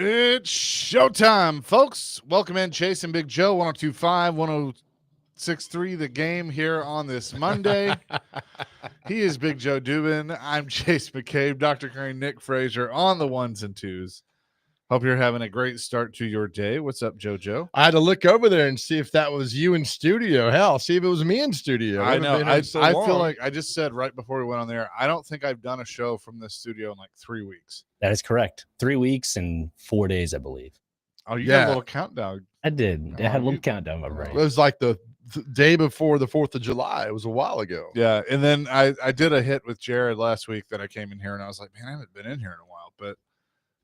It's showtime, folks. Welcome in Chase and Big Joe, 1025, 1063, the game here on this Monday. He is Big Joe Dubin. I'm Chase McCabe, Dr. Kern, Nick Frazier on the ones and twos. Hope you're having a great start to your day. What's up, JoJo? I had to look over there and see if that was you in studio. Hell, see if it was me in studio. I know. I Long. feel like I just said right before we went on there, I don't think I've done a show from this studio in like 3 weeks. That is correct. 3 weeks and 4 days, I believe. Oh, you got a little countdown. I did. I had a little countdown in my brain. It was like the day before the 4th of July. It was a while ago. Yeah, and then I did a hit with Jared last week that I came in here and I was like, man, I haven't been in here in a while. But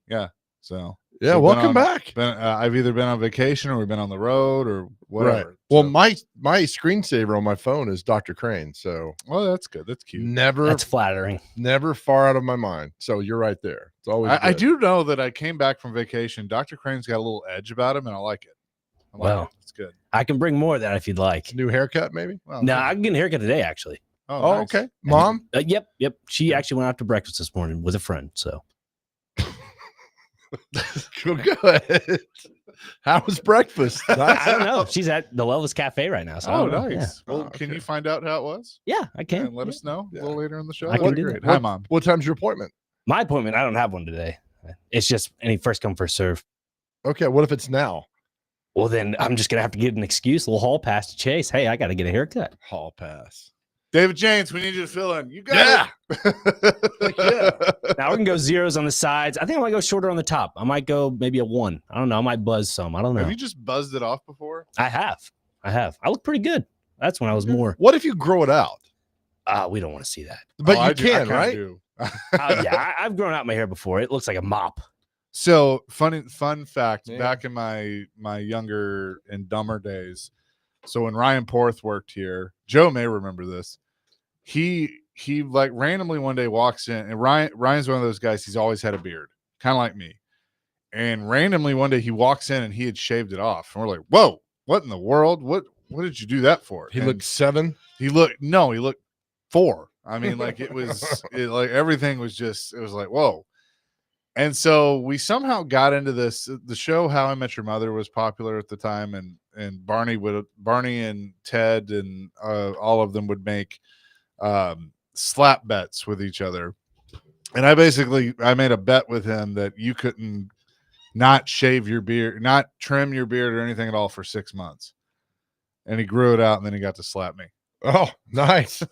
yeah, so yeah, welcome back. I've either been on vacation or we've been on the road or whatever. Right. Well, my screensaver on my phone is Dr. Crane. So well, that's good. That's cute. That's flattering. Never far out of my mind. So you're right there. It's always. I do know that I came back from vacation. Dr. Crane's got a little edge about him, and I like it. It's good. I can bring more of that if you'd like. New haircut, maybe. Well, no, I can get a haircut today, actually. Oh, nice. Okay. Mom. Yep. She actually went out to breakfast this morning with a friend. So. Good. How was breakfast? I don't know. She's at the Loveless Cafe right now. So nice. Yeah. Well, can you find out how it was? Yeah, I can. And let us know a little later in the show. I can do great. that. Hi, Mom. What time's your appointment? My appointment, I don't have one today. It's just any first come, first serve. Okay. What if it's now? Well, then I'm just going to have to get an excuse, a little hall pass to Chase. Hey, I got to get a haircut. Hall pass. David James, we need you to fill in. You got it. Yeah. Now we can go zeros on the sides. I think I might go shorter on the top. I might go maybe a 1. I don't know. I might buzz some. I don't know. Have you just buzzed it off before? I have. I look pretty good. That's when I was more. What if you grow it out? We don't want to see that. But you can, right? Yeah, I've grown out my hair before. It looks like a mop. So fun fact, back in my younger and dumber days. So when Ryan Porth worked here, Joe may remember this. He like randomly one day walks in, and Ryan's one of those guys. He's always had a beard, kind of like me. And randomly one day he walks in and he had shaved it off, and we're like, "Whoa, what in the world? What did you do that for?" He looked 7. He looked 4. I mean, like it was like everything was just. It was like whoa. And so we somehow got into this. The show How I Met Your Mother was popular at the time, and Barney and Ted and all of them would make slap bets with each other. And I made a bet with him that you couldn't not shave your beard, not trim your beard or anything at all for 6 months. And he grew it out, and then he got to slap me. Oh, nice.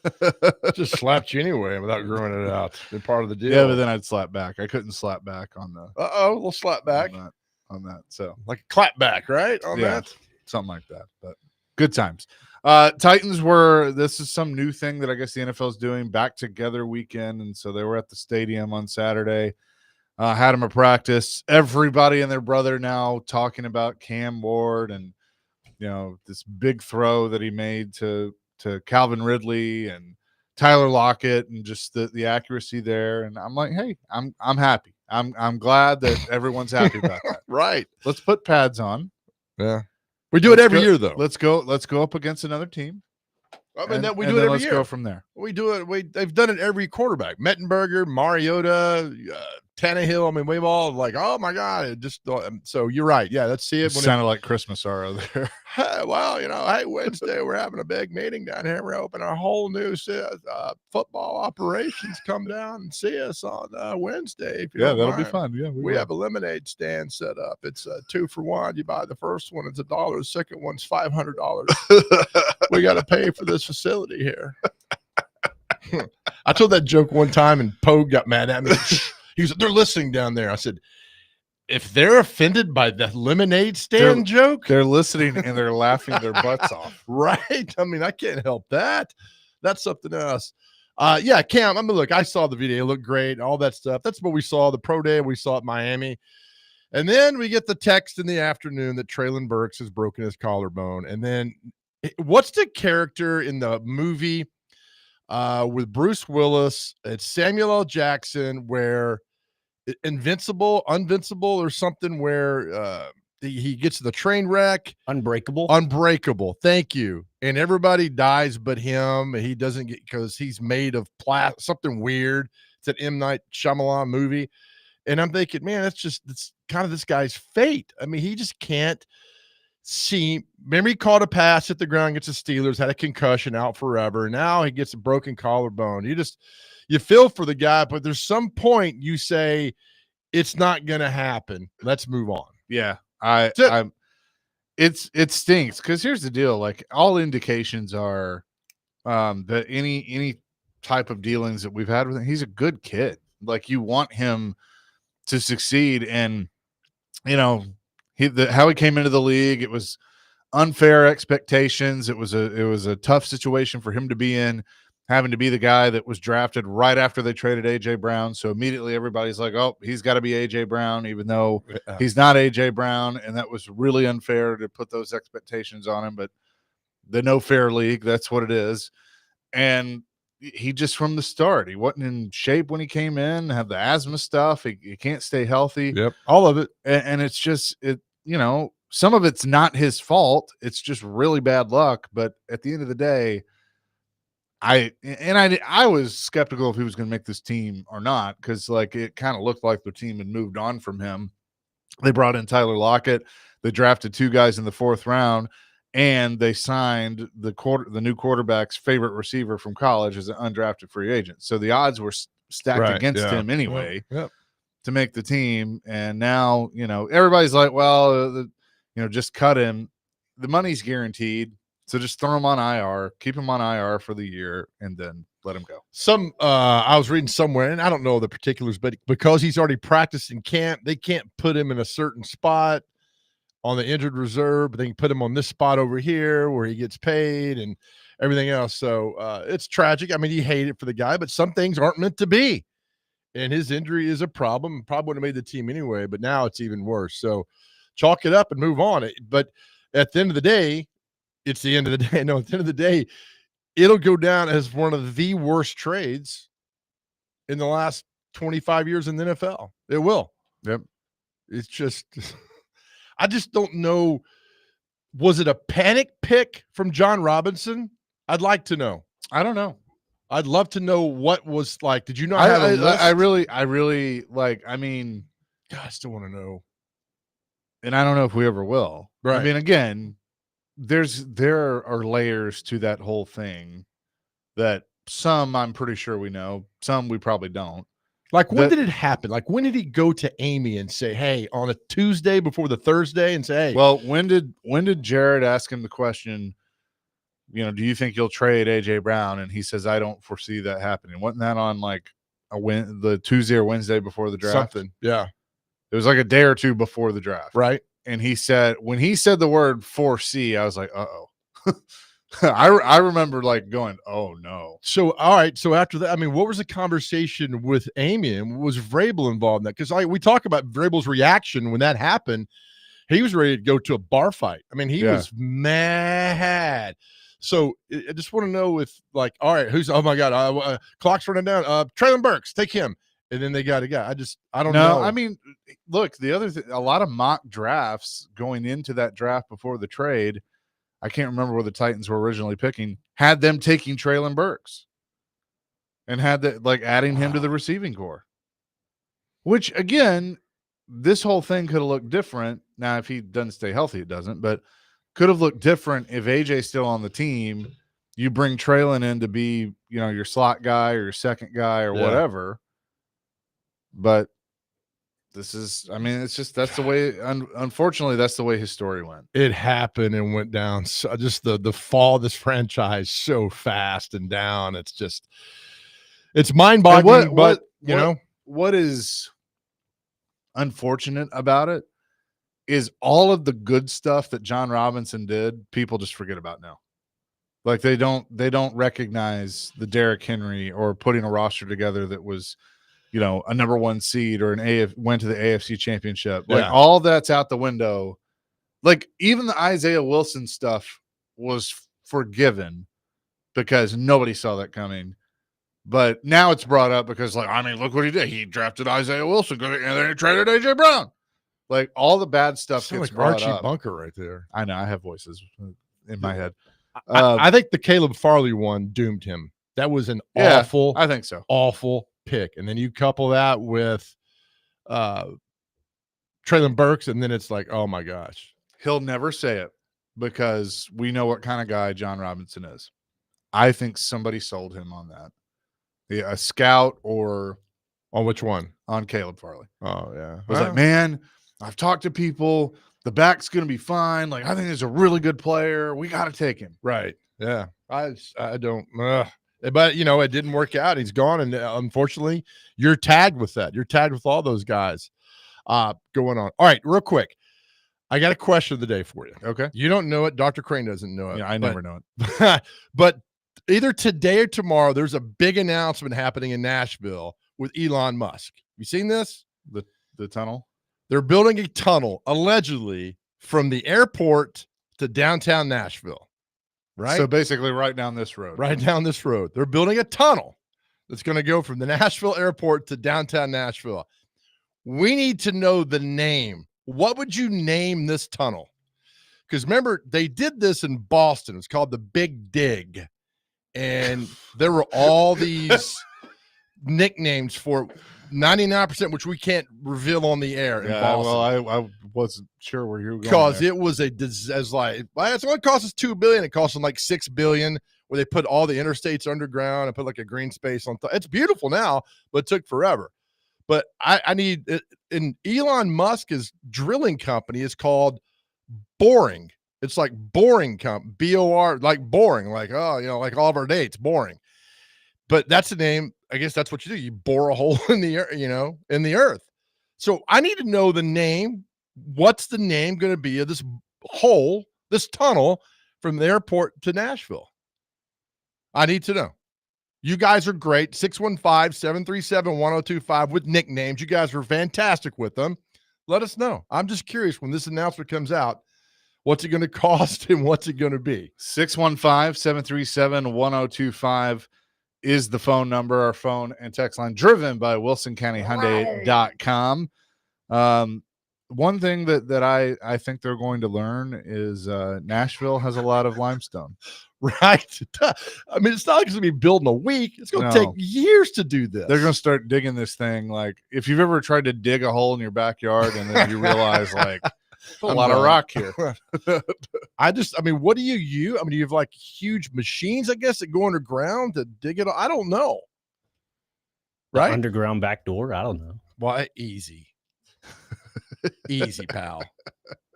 Just slapped you anyway without growing it out. They're part of the deal. Yeah, but then I'd slap back. I couldn't slap back on the a little slap back on that. So like a clap back, right? On that. Something like that. But good times. Titans this is some new thing that I guess the NFL is doing, back together weekend. And so they were at the stadium on Saturday, had them a practice. Everybody and their brother now talking about Cam Ward and, this big throw that he made to Calvin Ridley and Tyler Lockett and just the accuracy there. And I'm like, hey, I'm happy. I'm glad that everyone's happy about that. Right. Let's put pads on. Yeah. We do it every year, though. Let's go up against another team. I mean, we do it every let's year. Go from there. We do it. They've done it every quarterback. Mettenberger, Mariota, Tannehill. I mean, we've all like, oh my God! It just so you're right. Yeah, let's see it. It sounded like Christmas already there. Well, hey, Wednesday we're having a big meeting down here. We're opening a whole new football operations. Come down and see us on Wednesday. If you that'll mind. be fun. Yeah, we have a lemonade stand set up. It's 2 for 1. You buy the first one, it's $1. The second one's $500. We got to pay for this facility here. I told that joke one time, and Poe got mad at me. He said, "They're listening down there." I said, if they're offended by the lemonade stand joke, they're listening and they're laughing their butts off. Right. I mean, I can't help that. That's something else. Yeah, Cam, I mean, look, I saw the video. It looked great, all that stuff. That's what we saw, the pro day we saw at Miami. And then we get the text in the afternoon that Traylon Burks has broken his collarbone. And then what's the character in the movie with Bruce Willis? It's Samuel L. Jackson, where Invincible or something, where he gets the train wreck. Unbreakable. Thank you. And everybody dies but him. He doesn't get, because he's made of something weird. It's an M. Night Shyamalan movie. And I'm thinking, man, that's kind of this guy's fate. I mean, he just can't see. Remember, he caught a pass at the ground against the Steelers, had a concussion, out forever. Now he gets a broken collarbone. You feel for the guy, but there's some point you say it's not going to happen. Let's move on. Yeah, It stinks because here's the deal: like all indications are that any type of dealings that we've had with him, he's a good kid. Like you want him to succeed, and how he came into the league, it was unfair expectations. It was a tough situation for him to be in, having to be the guy that was drafted right after they traded AJ Brown. So immediately everybody's like, oh, he's got to be AJ Brown, even though he's not AJ Brown. And that was really unfair to put those expectations on him. But the no fair league, that's what it is. And he just from the start, he wasn't in shape when he came in, had the asthma stuff. He can't stay healthy. Yep, all of it. And it's just some of it's not his fault. It's just really bad luck. But at the end of the day, I was skeptical if he was going to make this team or not, because like it kind of looked like the team had moved on from him. They brought in Tyler Lockett. They drafted 2 guys in the 4th round, and they signed the new quarterback's favorite receiver from college as an undrafted free agent. So the odds were stacked against him anyway to make the team. And now everybody's like, well, just cut him. The money's guaranteed. So just throw him on IR, keep him on IR for the year, and then let him go. I was reading somewhere, and I don't know the particulars, but because he's already practiced in camp, they can't put him in a certain spot on the injured reserve, but they can put him on this spot over here where he gets paid and everything else. So it's tragic. I mean, you hate it for the guy, but some things aren't meant to be. And his injury is a problem. Probably wouldn't have made the team anyway, but now it's even worse. So chalk it up and move on. But at the end of the day, it's the end of the day. No, at the end of the day, it'll go down as one of the worst trades in the last 25 years in the NFL. It will. Yep. It's just, I just don't know. Was it a panic pick from John Robinson? I'd like to know. I don't know. I'd love to know what was like. Did you not have a list? I really like, I mean, God, I still want to know. And I don't know if we ever will. Right. I mean, again, there are layers to that whole thing that some I'm pretty sure we know, some we probably don't. Like, when did it happen? Like, when did he go to Amy and say, hey, on a Tuesday before the Thursday, and say, hey? Well, when did Jared ask him the question, do you think you'll trade AJ Brown? And he says, I don't foresee that happening. Wasn't that on like the Tuesday or Wednesday before the draft? Something. Yeah. It was like a day or two before the draft. Right. And he said, when he said the word foresee, I was like, uh-oh. I remember like going, oh no. So, all right. So after that, I mean, what was the conversation with Amy, and was Vrabel involved in that? Because we talk about Vrabel's reaction when that happened. He was ready to go to a bar fight. I mean, he was mad. So I just want to know if, like, all right, oh my God, clock's running down. Traylon Burks, take him. And then they got a guy. I don't know. I mean, look, the other thing, a lot of mock drafts going into that draft before the trade, I can't remember where the Titans were originally picking, had them taking Traylon Burks and had that, like, adding him to the receiving core. Which, again, this whole thing could have looked different. Now, if he doesn't stay healthy, it doesn't, but could have looked different if AJ's still on the team. You bring Traylon in to be, your slot guy or your second guy or whatever. But this is, I mean, it's just, that's the way, unfortunately, that's the way his story went. It happened and went down. So just the fall of this franchise so fast and down. It's just, it's mind-boggling. What is unfortunate about it is all of the good stuff that John Robinson did, people just forget about now. Like they don't recognize the Derrick Henry or putting a roster together that was, a number 1 seed or went to the AFC Championship. Like all that's out the window. Like even the Isaiah Wilson stuff was forgiven because nobody saw that coming. But now it's brought up because, like, I mean, look what he did. He drafted Isaiah Wilson and then he traded AJ Brown. Like all the bad stuff gets like brought Archie up. Bunker right there. I know. I have voices in my head. I think the Caleb Farley one doomed him. That was an awful, I think so. Awful pick. And then you couple that with uh, Traylon Burks, and then it's like, oh my gosh. He'll never say it because we know what kind of guy John Robinson is. I think somebody sold him on that. Yeah, a scout or On which one? on Caleb Farley. Oh yeah. I was like, man, I've talked to people. The back's going to be fine. Like, I think he's a really good player. We got to take him. right. Yeah. I don't. But it didn't work out. He's gone, and unfortunately, you're tagged with that. You're tagged with all those guys going on. All right, real quick. I got a question of the day for you. Okay. You don't know it. Dr. Crane doesn't know it. Yeah, I never know it. But either today or tomorrow, there's a big announcement happening in Nashville with Elon Musk. You seen this? The tunnel. They're building a tunnel, allegedly, from the airport to downtown Nashville. Right? So basically right down this road. Right down this road. They're building a tunnel that's going to go from the Nashville airport to downtown Nashville. We need to know the name. What would you name this tunnel? Because remember, they did this in Boston. It's called the Big Dig. And there were all these nicknames for 99%, which we can't reveal on the air in Boston. Well, I wasn't sure where you were going. Because it was it's like, well, it's only cost us $2 billion. It cost them like $6 billion, where they put all the interstates underground and put like a green space on top. It's beautiful now, but it took forever. But I need it. And Elon Musk's drilling company is called Boring. It's like Boring BOR, like boring, like, like all of our dates, boring. But that's the name. I guess that's what you do. You bore a hole in the air, in the earth. So I need to know the name. What's the name going to be of this hole, this tunnel from the airport to Nashville? I need to know. You guys are great. 615-737-1025 with nicknames. You guys were fantastic with them. Let us know. I'm just curious, when this announcement comes out, what's it going to cost and what's it going to be? 615-737-1025 is the phone number, our phone and text line, driven by WilsonCountyHyundai.com. One thing that I think they're going to learn is Nashville has a lot of limestone. Right. I mean, it's not like it's going to be built in a week. It's going to take years to do this. They're going to start digging this thing. Like, if you've ever tried to dig a hole in your backyard and then you realize, like, a lot of rock here. What do you use? I mean, you have like huge machines, I guess, that go underground to dig it. I don't know. Right? The underground back door. I don't know. Why? Easy. Easy, pal.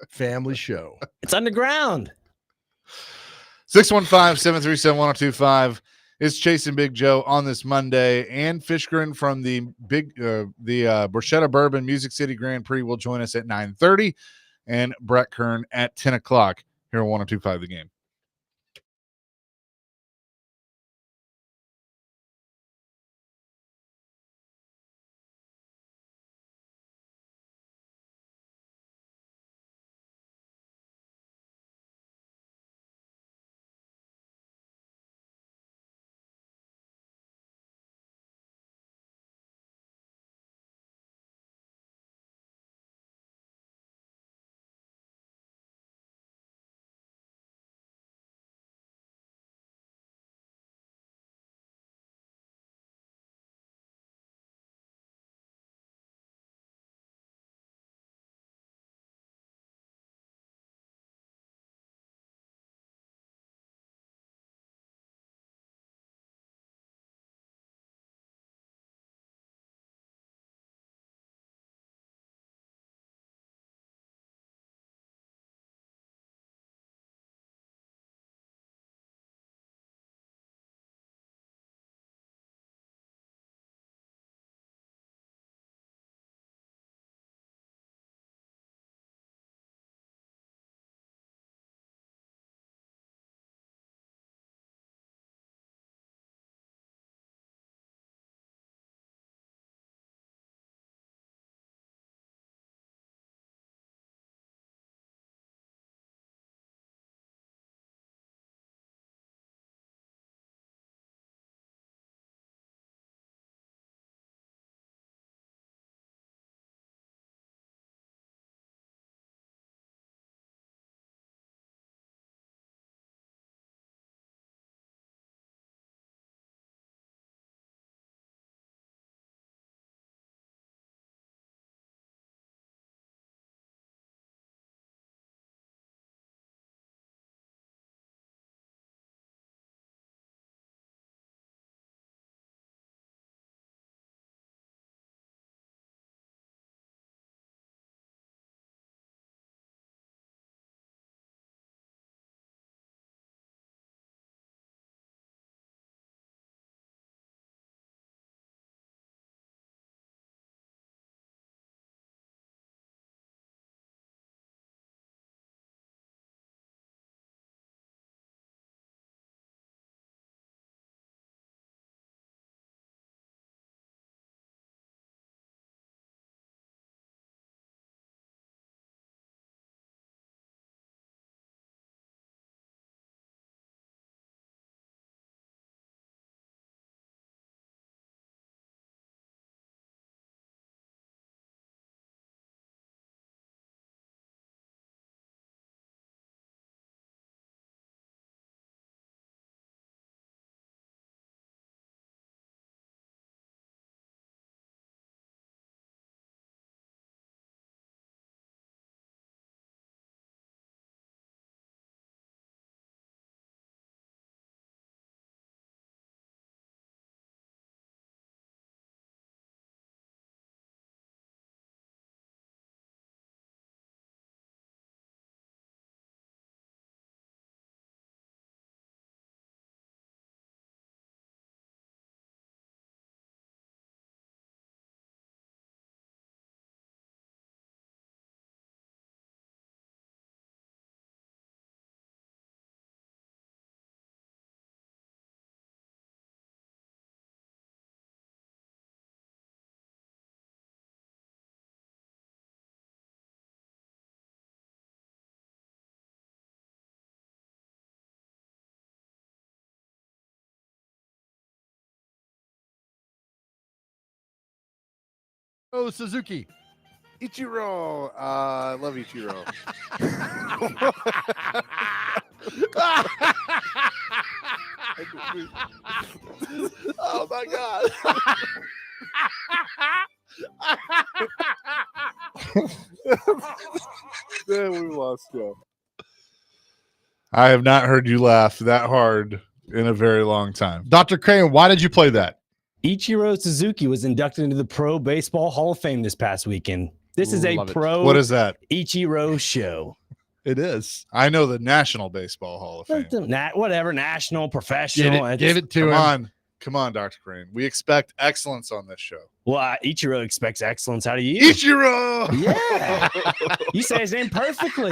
Family show. It's underground. 615-737-1025 is Chasing Big Joe on this Monday, and Fishgren from the Borchetta Bourbon Music City Grand Prix will join us at 9:30, and Brett Kern at 10 o'clock here on 102.5 The Game. Oh, Suzuki. Ichiro. I love Ichiro. Oh my god. Then we lost Joe. I have not heard you laugh that hard in a very long time. Dr. Crane, why did you play that? Ichiro Suzuki was inducted into the Pro Baseball Hall of Fame this past weekend. This is a Love it. pro What is that? Ichiro show. It is. I know the National Baseball Hall of Fame. Whatever, national, professional. Give it to him. Come on, Dr. Crane. We expect excellence on this show. Well, Ichiro expects excellence out of you. Ichiro. Yeah. You say his name perfectly.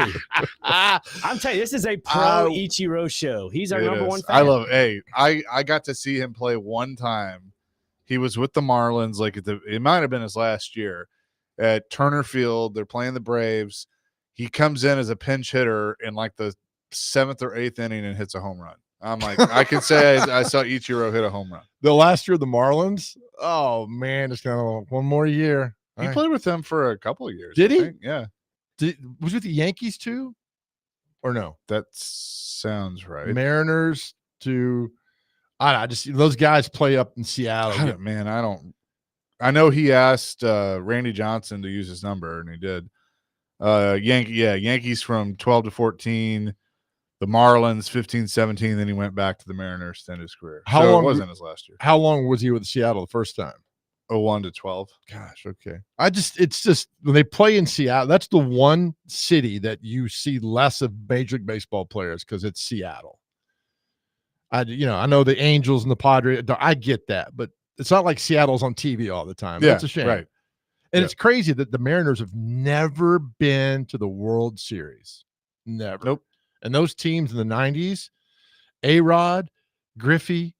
I'm telling you, this is a pro Ichiro show. He's our number one fan. I love I got to see him play one time. He was with the Marlins, like it might have been his last year at Turner Field. They're playing the Braves. He comes in as a pinch hitter in like the 7th or 8th inning and hits a home run. I'm like, I can say I saw Ichiro hit a home run. The last year of the Marlins. Oh man, it's kind of one more year. He played with them for a couple of years. Did he? Yeah. Was he with the Yankees too? Or no? That sounds right. Mariners to I just those guys play up in Seattle. I know he asked Randy Johnson to use his number, and he did. Yankees from 12 to 14. The Marlins 15-17, then he went back to the Mariners to end his career. How long it wasn't his last year? How long was he with Seattle the first time? 01 to 12. Gosh, okay. It's just when they play in Seattle, that's the one city that you see less of Major League Baseball players because it's Seattle. I know the Angels and the Padres. I get that, but it's not like Seattle's on TV all the time. Yeah, that's a shame. Right. And it's crazy that the Mariners have never been to the World Series. Never. Nope. And those teams in the 90s, A-Rod, Griffey,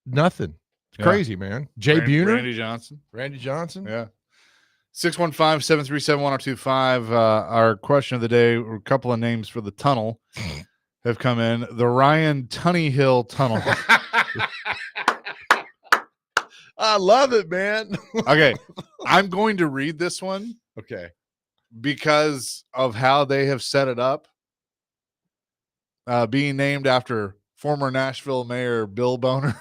nothing. It's crazy, man. Jay Buhner. Randy Johnson. Yeah. 615-737-1025. Our question of the day, a couple of names for the tunnel have come in. The Ryan Tunnyhill Tunnel. I love it, man. Okay. I'm going to read this one. Okay. Because of how they have set it up. Being named after former Nashville Mayor Bill Boner.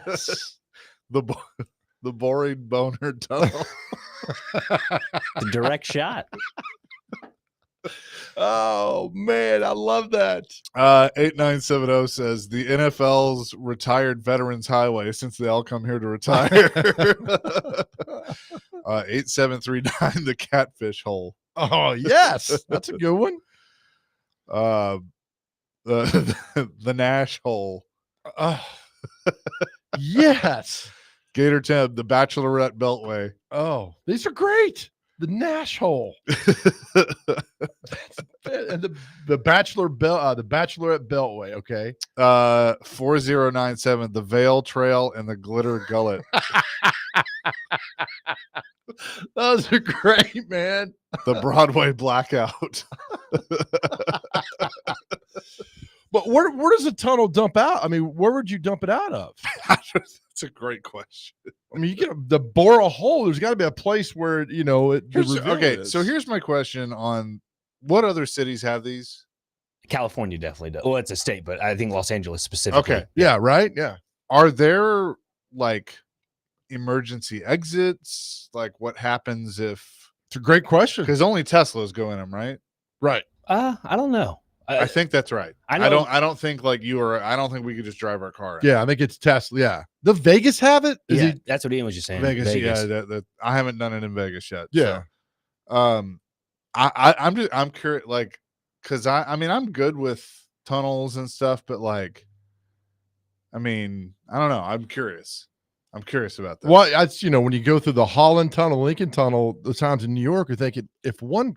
Yes. the boring Boner Tunnel. The direct shot. Oh, man. I love that. 8970 says the NFL's retired veterans highway since they all come here to retire. 8739 the Catfish Hole. Oh, yes. That's a good one. The Nash Hole. Yes. Gator Teb, the Bachelorette Beltway. Oh, these are great. The Nash Hole. And the Bachelorette Beltway, okay. 4097, the Vale Trail and the Glitter Gullet. Those are great, man. The Broadway Blackout. But where does the tunnel dump out? I mean, where would you dump it out of? That's a great question. I mean, you get to bore a hole. There's got to be a place where Okay, so here's my question on what other cities have these? California definitely does. Well, it's a state, but I think Los Angeles specifically. Okay, yeah, right, yeah. Are there like emergency exits? Like, what happens if? It's a great question because only Teslas go in them, right? Right. I don't know. I think that's right. I don't think like you or I don't think we could just drive our car in. Yeah, I think it's Tesla. Yeah. The Vegas have it? That's what Ian was just saying. Vegas. Yeah, I haven't done it in Vegas yet. Yeah. So, I'm curious, like, because I mean I'm good with tunnels and stuff, but like, I mean, I don't know. I'm curious about that. Well, it's when you go through the Holland Tunnel, Lincoln Tunnel, the times in New York, you're thinking if one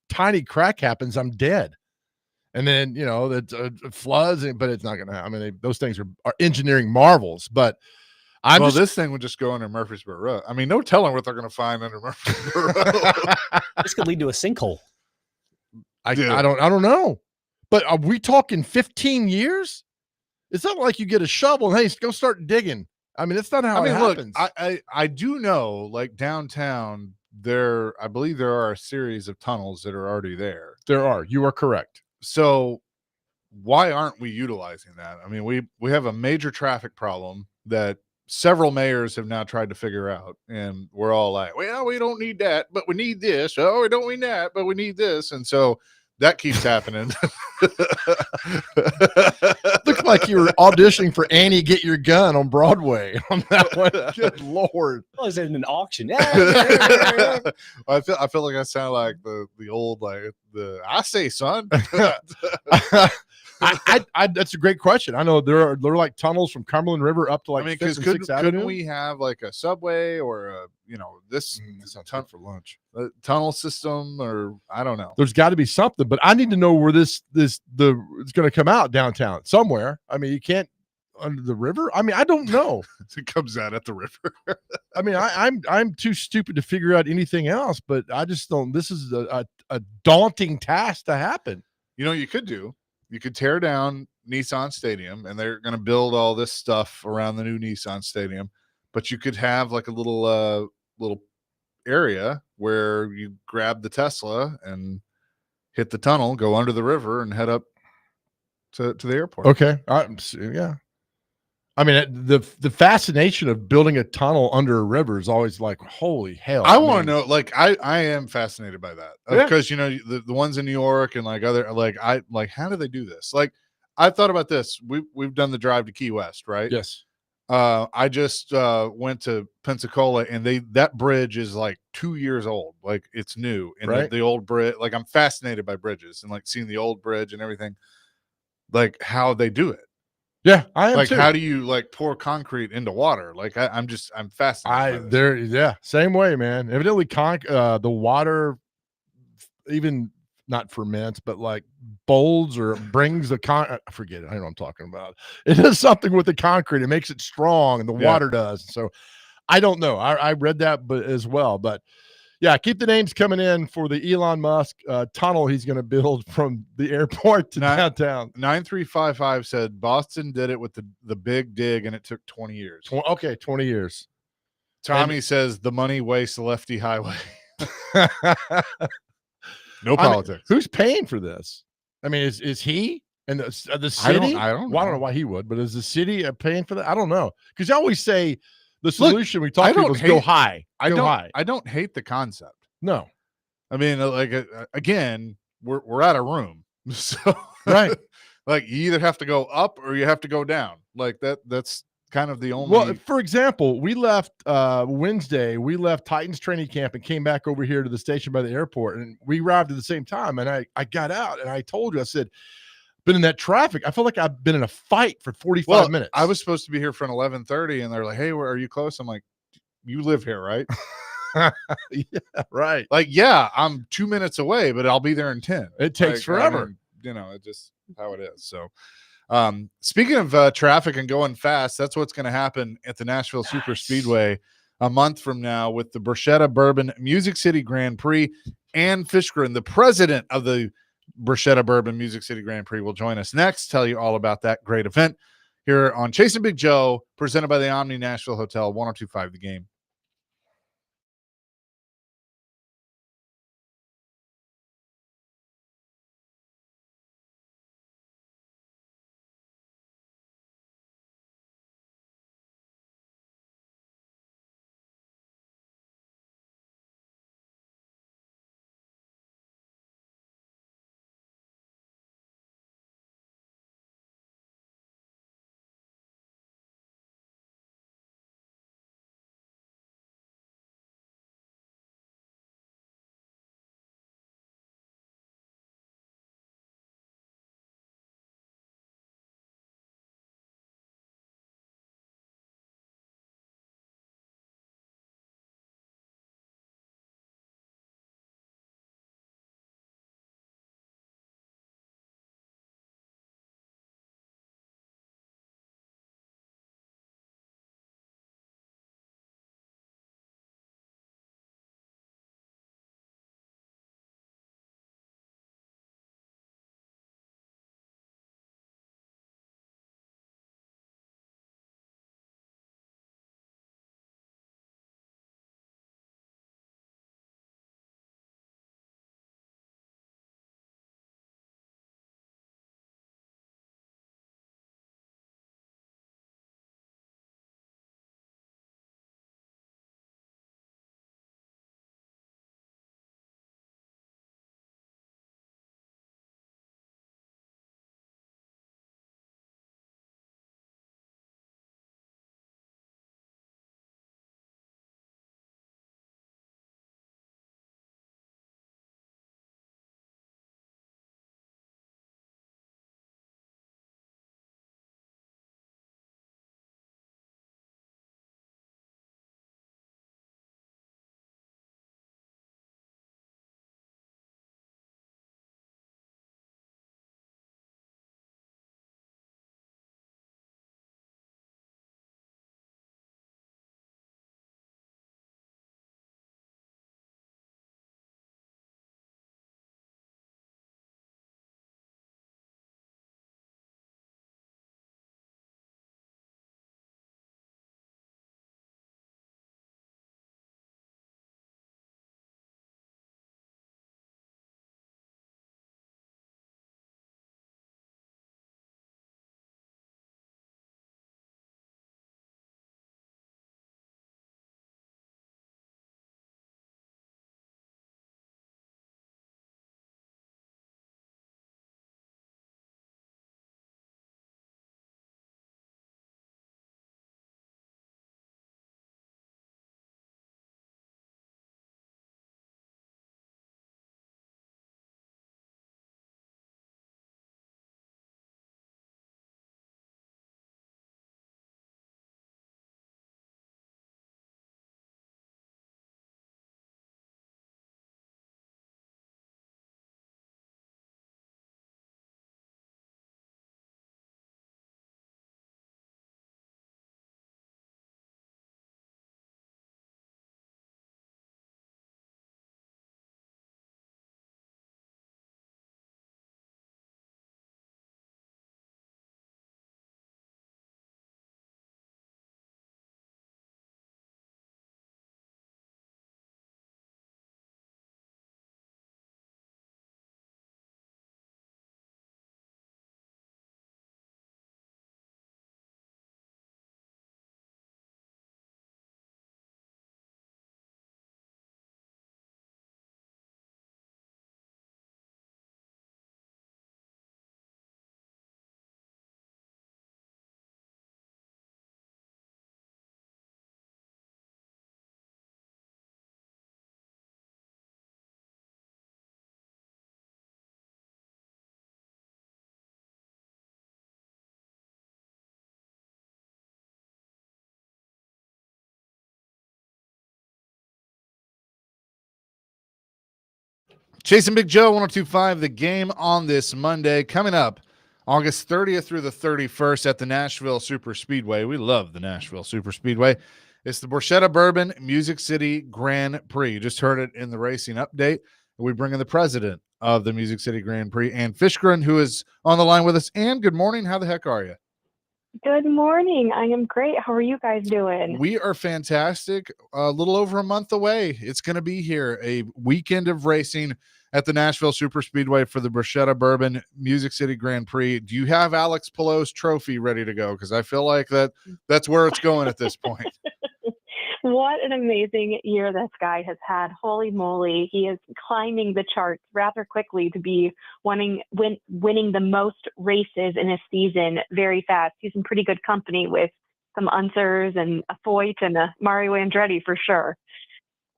tiny crack happens, I'm dead. And then, that floods, but it's not going to happen. I mean, those things are engineering marvels, but this thing would just go under Murfreesboro Road. I mean, no telling what they're going to find under Murfreesboro Road. This could lead to a sinkhole. I don't know. But are we talking 15 years? It's not like you get a shovel and, hey, go start digging. I mean, that's not how I it mean, look, happens. I do know, like downtown, I believe there are a series of tunnels that are already there. There are. You are correct. So why aren't we utilizing that? I mean, we have a major traffic problem that several mayors have now tried to figure out, and we're all like, well, we don't need that, but we need this. Oh, we don't need that, but we need this, and so that keeps happening. Looks like you were auditioning for Annie Get Your Gun on Broadway on that one. Good Lord. Well, it's in an auction. I feel like I sound like the old, like the I say, son. That's a great question. I know there are like tunnels from Cumberland River up to like I mean, Fifth because and Sixth couldn't Avenue. we have like a subway or a this That sounds good for lunch. tunnel system, or I don't know. There's got to be something, but I need to know where it's going to come out downtown somewhere. I mean, you can't under the river. I mean, I don't know. It comes out at the river. I mean, I'm too stupid to figure out anything else, but I just don't. This is a daunting task to happen. You could do. You could tear down Nissan Stadium, and they're going to build all this stuff around the new Nissan Stadium. But you could have like a little area where you grab the Tesla and hit the tunnel, go under the river, and head up to the airport. Okay, yeah. I mean, the fascination of building a tunnel under a river is always like, holy hell. I want to know, like, I am fascinated by that because the ones in New York and like other, like, how do they do this? Like, I thought about this. We've done the drive to Key West, right? Yes. I just went to Pensacola, and that bridge is like 2 years old. Like, it's new, and right. the old bridge. Like, I'm fascinated by bridges and like seeing the old bridge and everything, like how they do it. Yeah, I am like too. How do you like pour concrete into water? Like I'm fascinated. Same way, man. Evidently the water even not ferments, but like bolds or brings the forget it. I know what I'm talking about. It does something with the concrete. It makes it strong, and the water does. So I don't know. I read that as well, but yeah, keep the names coming in for the Elon Musk tunnel he's going to build from the airport to downtown. 9355 said Boston did it with the big dig, and it took 20 years. 20 years. Tommy says the money wastes the lefty highway. No politics. Who's paying for this? I mean, is he and the city? I don't know. Well, I don't know why he would, but is the city paying for that? I don't know, because you always say the solution we talk to people is go high. I don't hate the concept. No, I mean, like again, we're out of room, so right. Like you either have to go up or you have to go down. Like that's kind of the only. Well, for example, we left Wednesday. We left Titans training camp and came back over here to the station by the airport, and we arrived at the same time. And I got out, and I told you, I said, been in that traffic. I feel like I've been in a fight for 45 minutes. I was supposed to be here for an 11:30, and they're like, "Hey, where are you close?" I'm like, "You live here, right?" Yeah, right. Like, yeah, I'm 2 minutes away, but I'll be there in 10. It takes forever. I mean, it's just how it is. So, speaking of traffic and going fast, that's what's going to happen at the Nashville Super Speedway a month from now with the Bruschetta Bourbon Music City Grand Prix. And Fishgren, the president of the Bruschetta Bourbon Music City Grand Prix, will join us next. Tell you all about that great event here on Chasing Big Joe, presented by the Omni Nashville Hotel, 102.5 The Game. Chasing Big Joe, 102.5, the game on this Monday. Coming up August 30th through the 31st at the Nashville Super Speedway. We love the Nashville Super Speedway. It's the Borchetta Bourbon Music City Grand Prix. You just heard it in the racing update. We bring in the president of the Music City Grand Prix, Ann Fishgren, who is on the line with us. Ann, good morning. How the heck are you? Good morning. I am great. How are you guys doing? We are fantastic. A little over a month away. It's going to be here, a weekend of racing at the Nashville Super Speedway for the Borchetta Bourbon Music City Grand Prix. Do you have Alex Palou's trophy ready to go? Because I feel like that's where it's going at this point. What an amazing year this guy has had. Holy moly. He is climbing the charts rather quickly to be winning the most races in a season very fast. He's in pretty good company with some Unsers and a Foyt and a Mario Andretti for sure.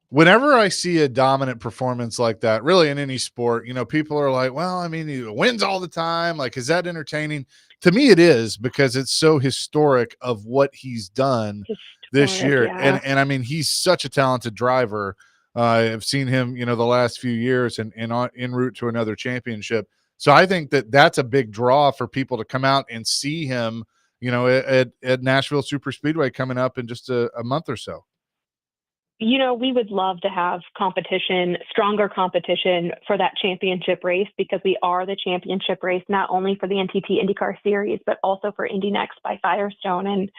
Whenever I see a dominant performance like that, really in any sport, people are like, well, I mean, he wins all the time. Like, is that entertaining? To me, it is, because it's so historic of what he's done this year. Yeah. And I mean, he's such a talented driver. I've seen him, the last few years and en route to another championship. So I think that's a big draw for people to come out and see him, at Nashville Super Speedway coming up in just a month or so. We would love to have stronger competition for that championship race, because we are the championship race, not only for the NTT IndyCar Series, but also for Indy Next by Firestone. And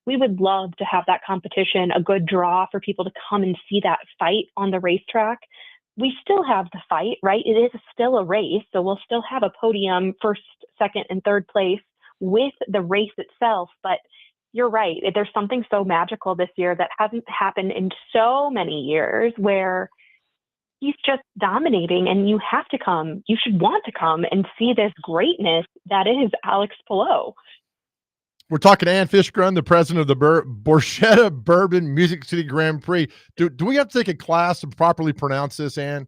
we would love to have that competition, a good draw for people to come and see that fight on the racetrack. We still have the fight, right? It is still a race, so we'll still have a podium, first, second, and third place with the race itself. But you're right. There's something so magical this year that hasn't happened in so many years, where he's just dominating, and you should want to come and see this greatness that is Alex Palou. We're talking to Ann Fishgren, the president of the Borchetta Bourbon Music City Grand Prix. Do we have to take a class to properly pronounce this, Ann?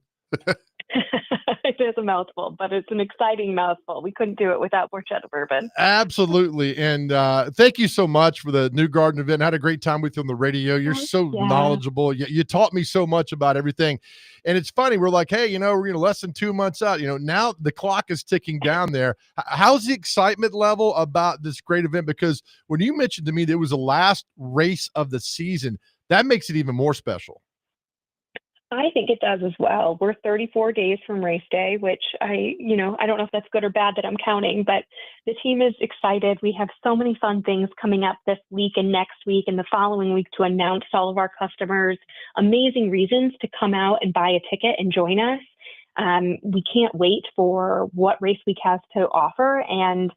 It is a mouthful, but it's an exciting mouthful. We couldn't do it without Borchetta Bourbon. Absolutely. And thank you so much for the New Garden event. I had a great time with you on the radio. You're so knowledgeable. You taught me so much about everything. And it's funny. We're like, hey, we're less than 2 months out. Now the clock is ticking down there. How's the excitement level about this great event? Because when you mentioned to me that it was the last race of the season, that makes it even more special. I think it does as well. We're 34 days from race day, which I don't know if that's good or bad that I'm counting, but the team is excited. We have so many fun things coming up this week and next week and the following week to announce to all of our customers amazing reasons to come out and buy a ticket and join us. We can't wait for what Race Week has to offer, and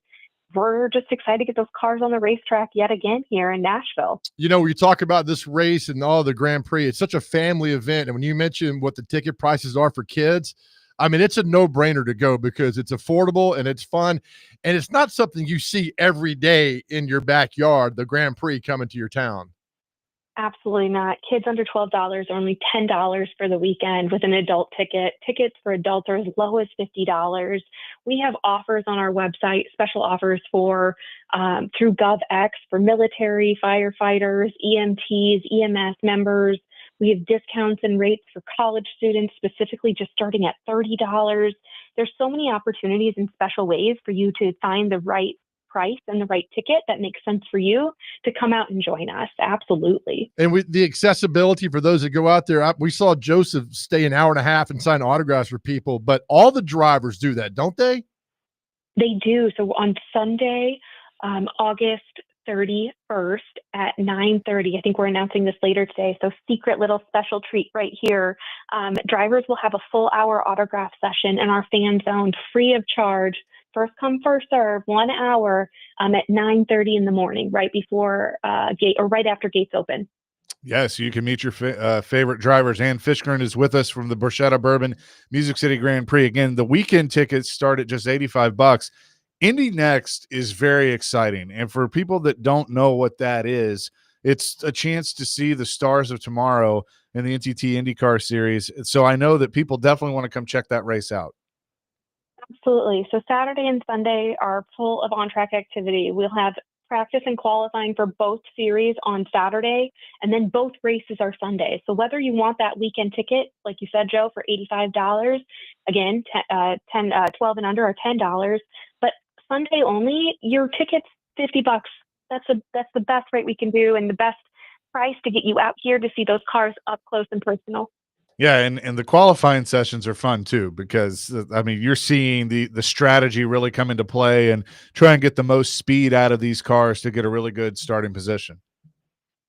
we're just excited to get those cars on the racetrack yet again here in Nashville. We talk about this race and all the Grand Prix. It's such a family event. And when you mention what the ticket prices are for kids, I mean, it's a no-brainer to go, because it's affordable and it's fun. And it's not something you see every day in your backyard, the Grand Prix coming to your town. Absolutely not. Kids under $12 are only $10 for the weekend with an adult ticket. Tickets for adults are as low as $50. We have offers on our website, special offers for through GovX for military, firefighters, EMTs, EMS members. We have discounts and rates for college students, specifically just starting at $30. There's so many opportunities and special ways for you to find the right price and the right ticket that makes sense for you to come out and join us. Absolutely. And with the accessibility for those that go out there, we saw Joseph stay an hour and a half and sign autographs for people, but all the drivers do that, don't they? They do. So on Sunday, August 31st at 9:30, I think we're announcing this later today, so secret little special treat right here. Drivers will have a full hour autograph session in our fan zone, free of charge. First come, first serve, 1 hour at 9:30 in the morning, right before right after gates open. Yes, you can meet your favorite drivers. Ann Fishgren is with us from the Borchetta Bourbon Music City Grand Prix. Again, the weekend tickets start at just $85. Indy Next is very exciting. And for people that don't know what that is, it's a chance to see the stars of tomorrow in the NTT IndyCar Series. So I know that people definitely want to come check that race out. Absolutely. So Saturday and Sunday are full of on-track activity. We'll have practice and qualifying for both series on Saturday, and then both races are Sunday. So whether you want that weekend ticket, like you said, Joe, for $85, again, 12 and under are $10, but Sunday only, your ticket's $50. That's the best rate we can do and the best price to get you out here to see those cars up close and personal. Yeah, and the qualifying sessions are fun too, because I mean, you're seeing the strategy really come into play and try and get the most speed out of these cars to get a really good starting position.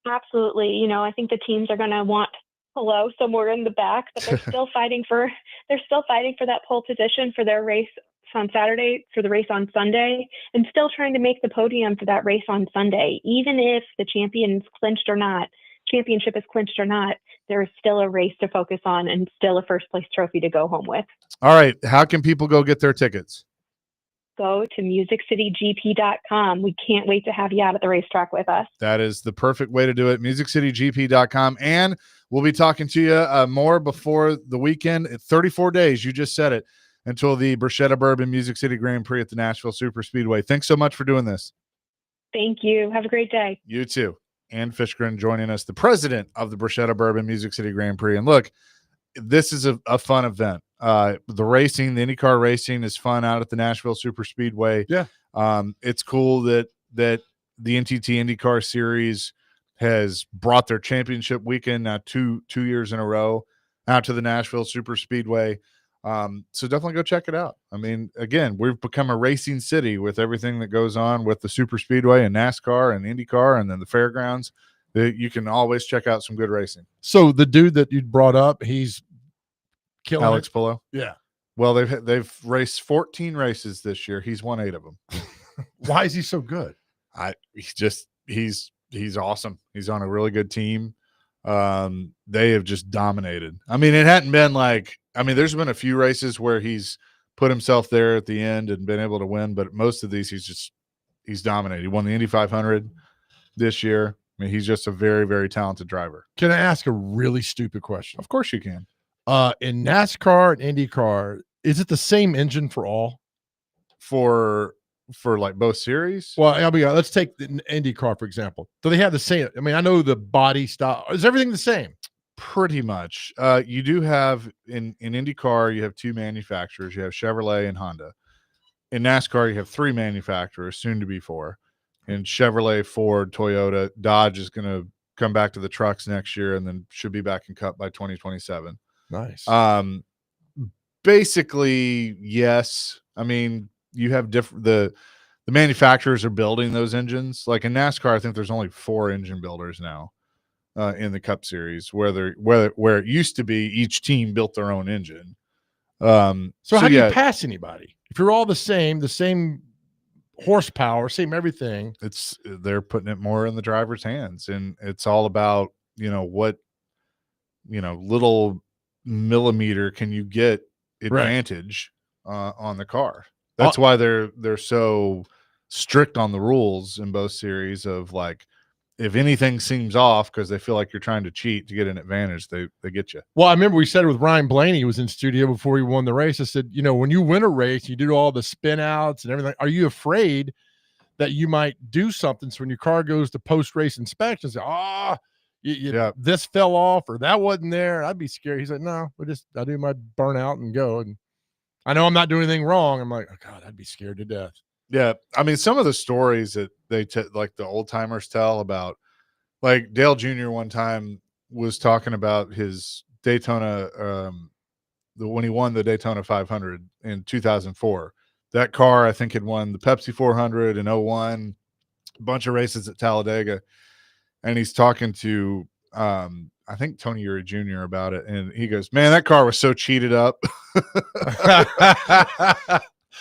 Absolutely. You know, I think the teams are going to want Hello somewhere in the back, but they're still fighting for that pole position for their race on Saturday, for the race on Sunday, and still trying to make the podium for that race on Sunday. Even if the championship is clinched or not, there is still a race to focus on and still a first place trophy to go home with. All right. How can people go get their tickets? Go to musiccitygp.com. We can't wait to have you out at the racetrack with us. That is the perfect way to do it. musiccitygp.com. And we'll be talking to you more before the weekend. 34 days, you just said it, until the Bruschetta Bourbon Music City Grand Prix at the Nashville Super Speedway. Thanks so much for doing this. Thank you. Have a great day. You too. Ann Fishgren joining us, the president of the Bruschetta Bourbon Music City Grand Prix. And look, this is a fun event. The racing, the IndyCar racing is fun out at the Nashville Super Speedway. Yeah. It's cool that the NTT IndyCar Series has brought their championship weekend now two years in a row out to the Nashville Super Speedway. So definitely go check it out. I mean, again, we've become a racing city with everything that goes on with the Super Speedway and NASCAR and IndyCar and then the fairgrounds. You can always check out some good racing. So the dude that you brought up, he's killing Alex it. Pillow. Yeah. Well, they've raced 14 races this year. He's won 8 of them. Why is he so good? He's awesome. He's on a really good team. They have just dominated. I mean, it hadn't been there's been a few races where he's put himself there at the end and been able to win, but most of these he's dominated. He won the Indy 500 this year. I mean, he's just a very, very talented driver. Can I ask a really stupid question? Of course you can. In NASCAR and IndyCar, is it the same engine for all? For like both series? Well, let's take the IndyCar, for example. Do they have the same? I mean, I know the body style. Is everything the same? Pretty much. You do have in IndyCar, you have 2 manufacturers. You have Chevrolet and Honda. In NASCAR, you have 3 manufacturers, soon to be 4. In Chevrolet, Ford, Toyota, Dodge is going to come back to the trucks next year and then should be back in Cup by 2027. Nice. Basically, yes. I mean, you have different the manufacturers are building those engines. Like in NASCAR, I think there's only 4 engine builders now in the Cup Series, where it used to be each team built their own engine. So how do you pass anybody if you're all the same horsepower, same everything? They're putting it more in the driver's hands, and it's all about what little millimeter can you get advantage on the car. That's why they're so strict on the rules in both series of like, if anything seems off because they feel like you're trying to cheat to get an advantage, they get you. Well, I remember we said it with Ryan Blaney, who was in studio before he won the race. I said, when you win a race, you do all the spin outs and everything. Are you afraid that you might do something? So when your car goes to post-race inspection, say, this fell off or that wasn't there, I'd be scared. He's like, no, I do my burnout and go. And I know I'm not doing anything wrong. I'm like, oh God, I'd be scared to death. Yeah. I mean, some of the stories that like the old timers tell about, like Dale Jr. one time was talking about his Daytona, when he won the Daytona 500 in 2004. That car, I think, had won the Pepsi 400 in 01, a bunch of races at Talladega. And he's talking to, I think, Tony Uri Jr. about it. And he goes, man, that car was so cheated up.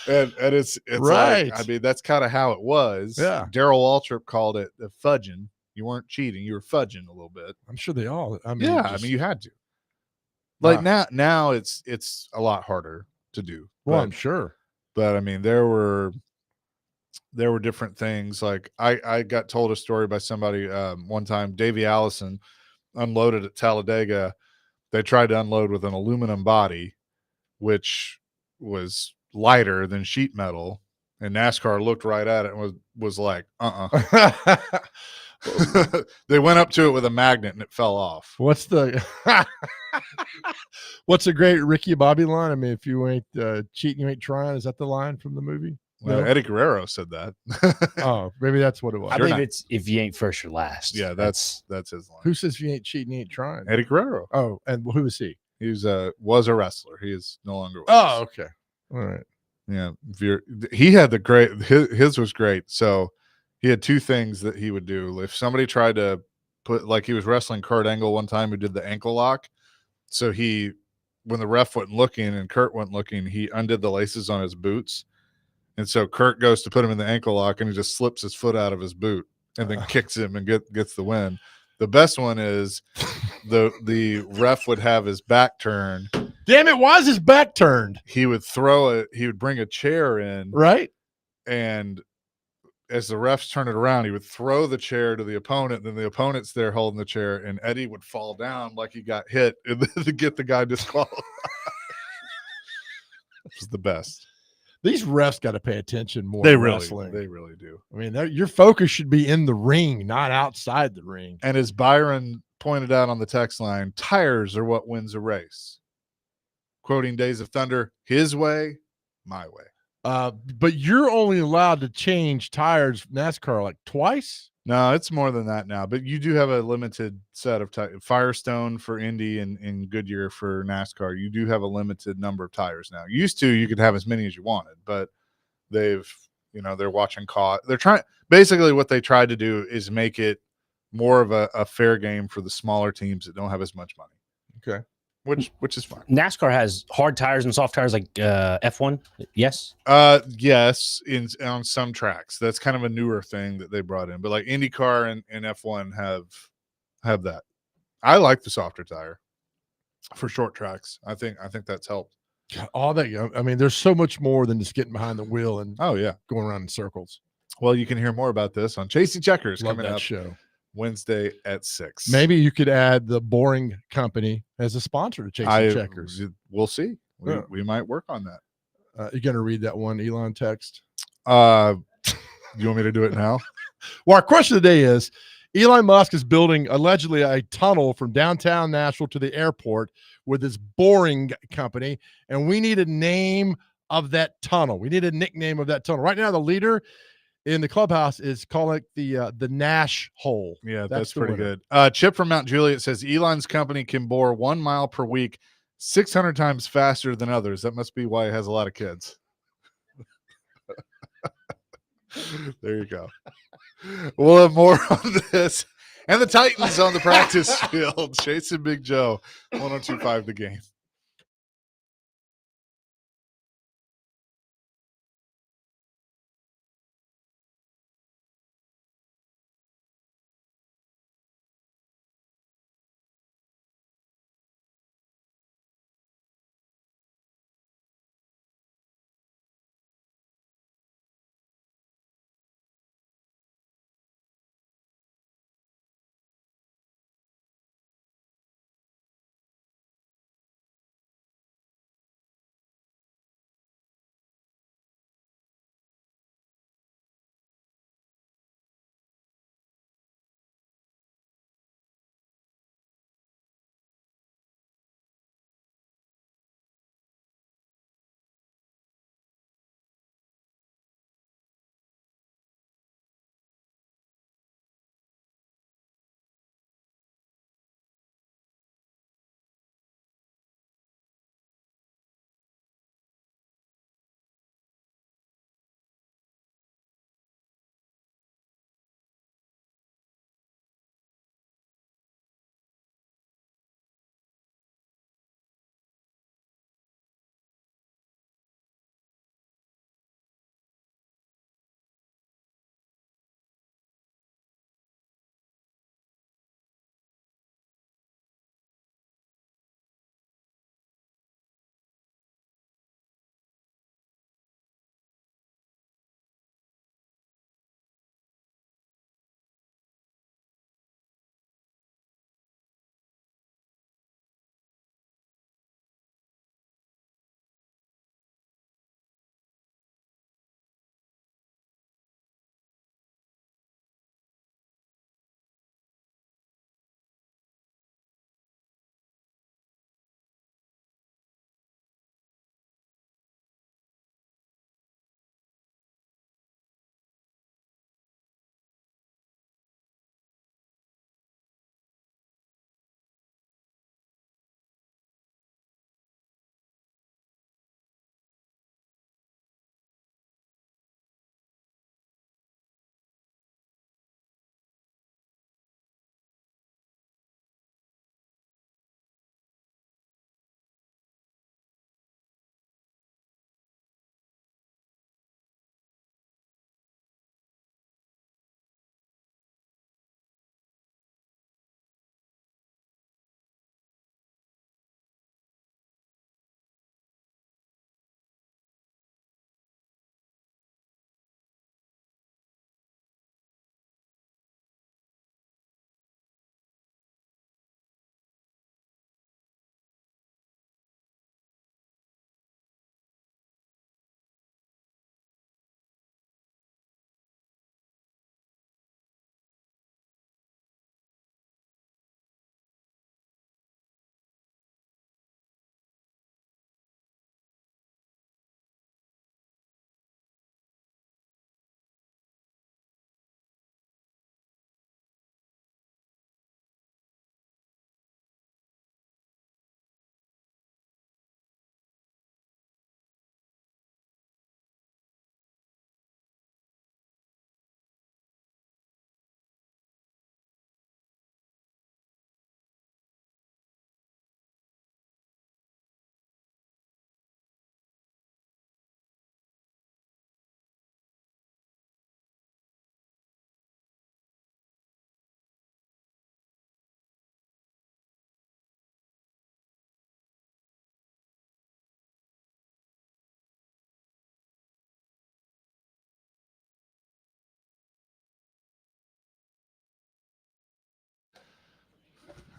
and it's right. Like, I mean, that's kind of how it was. Yeah. Darrell Waltrip called it the fudging. You weren't cheating. You were fudging a little bit. I'm sure they all. I mean, you had to. Like now it's a lot harder to do. Well, I'm sure. But I mean, there were different things. Like I got told a story by somebody one time. Davey Allison unloaded at Talladega. They tried to unload with an aluminum body, which was lighter than sheet metal, And NASCAR looked right at it and was like, What's They went up to it with a magnet and it fell off. the what's a great Ricky Bobby line? I mean, if you ain't cheating, you ain't trying. Is that the line from the movie? Well, No? Eddie Guerrero said that. Oh, maybe that's what it was. I You're believe not- it's if you ain't first, you're last. Yeah, that's his line. Who says if you ain't cheating, you ain't trying? Eddie Guerrero. Oh, and who is he? He was a wrestler. He is no longer with Oh, us. okay. All right. Yeah. He had the great his was great. So he had two things that he would do. If somebody tried to put, like, he was wrestling Kurt Angle one time who did the ankle lock. So when the ref wasn't looking and Kurt wasn't looking, he undid the laces on his boots. And so Kurt goes to put him in the ankle lock and he just slips his foot out of his boot and then kicks him and gets the win. The best one is the ref would have his back turned. Damn it, why is his back turned? He would bring a chair in, Right? And as the refs turn it around, he would throw the chair to the opponent. Then the opponent's there holding the chair, and Eddie would fall down like he got hit and to get the guy disqualified. It was the best. These refs got to pay attention more. They in really, wrestling. they really do. I mean, your focus should be in the ring, not outside the ring. And as Byron pointed out on the text line, tires are what wins a race. Quoting Days of Thunder, his way, my way. But you're only allowed to change tires NASCAR like twice. No, it's more than that now. But you do have a limited set of tires. Firestone for Indy and Goodyear for NASCAR. You do have a limited number of tires now. Used to, you could have as many as you wanted, but they're watching cost. They're trying. Basically, what they tried to do is make it more of a fair game for the smaller teams that don't have as much money. Okay. Which is fine. NASCAR has hard tires and soft tires like F1. Yes. Yes, on some tracks. That's kind of a newer thing that they brought in. But like IndyCar and F1 have that. I like the softer tire for short tracks. I think that's helped. All that. I mean, there's so much more than just getting behind the wheel and Oh yeah, going around in circles. Well, you can hear more about this on Chasing Checkers Love coming that up show. Wednesday at 6. Maybe you could add the Boring Company as a sponsor to Chasing Checkers. We'll see. We might work on that. You're going to read that one Elon text? You want me to do it now? Well, our question of the day is, Elon Musk is building allegedly a tunnel from downtown Nashville to the airport with his Boring Company, and we need a name of that tunnel. We need a nickname of that tunnel. Right now, the leader in the clubhouse is calling it the Nash hole. Yeah, that's pretty winner. good. Chip from Mount Juliet says Elon's company can bore 1 mile per week 600 times faster than others. That must be why he has a lot of kids. There you go. We'll have more on this. And the Titans on the practice field. Chasing Big Joe, 102.5 The Game.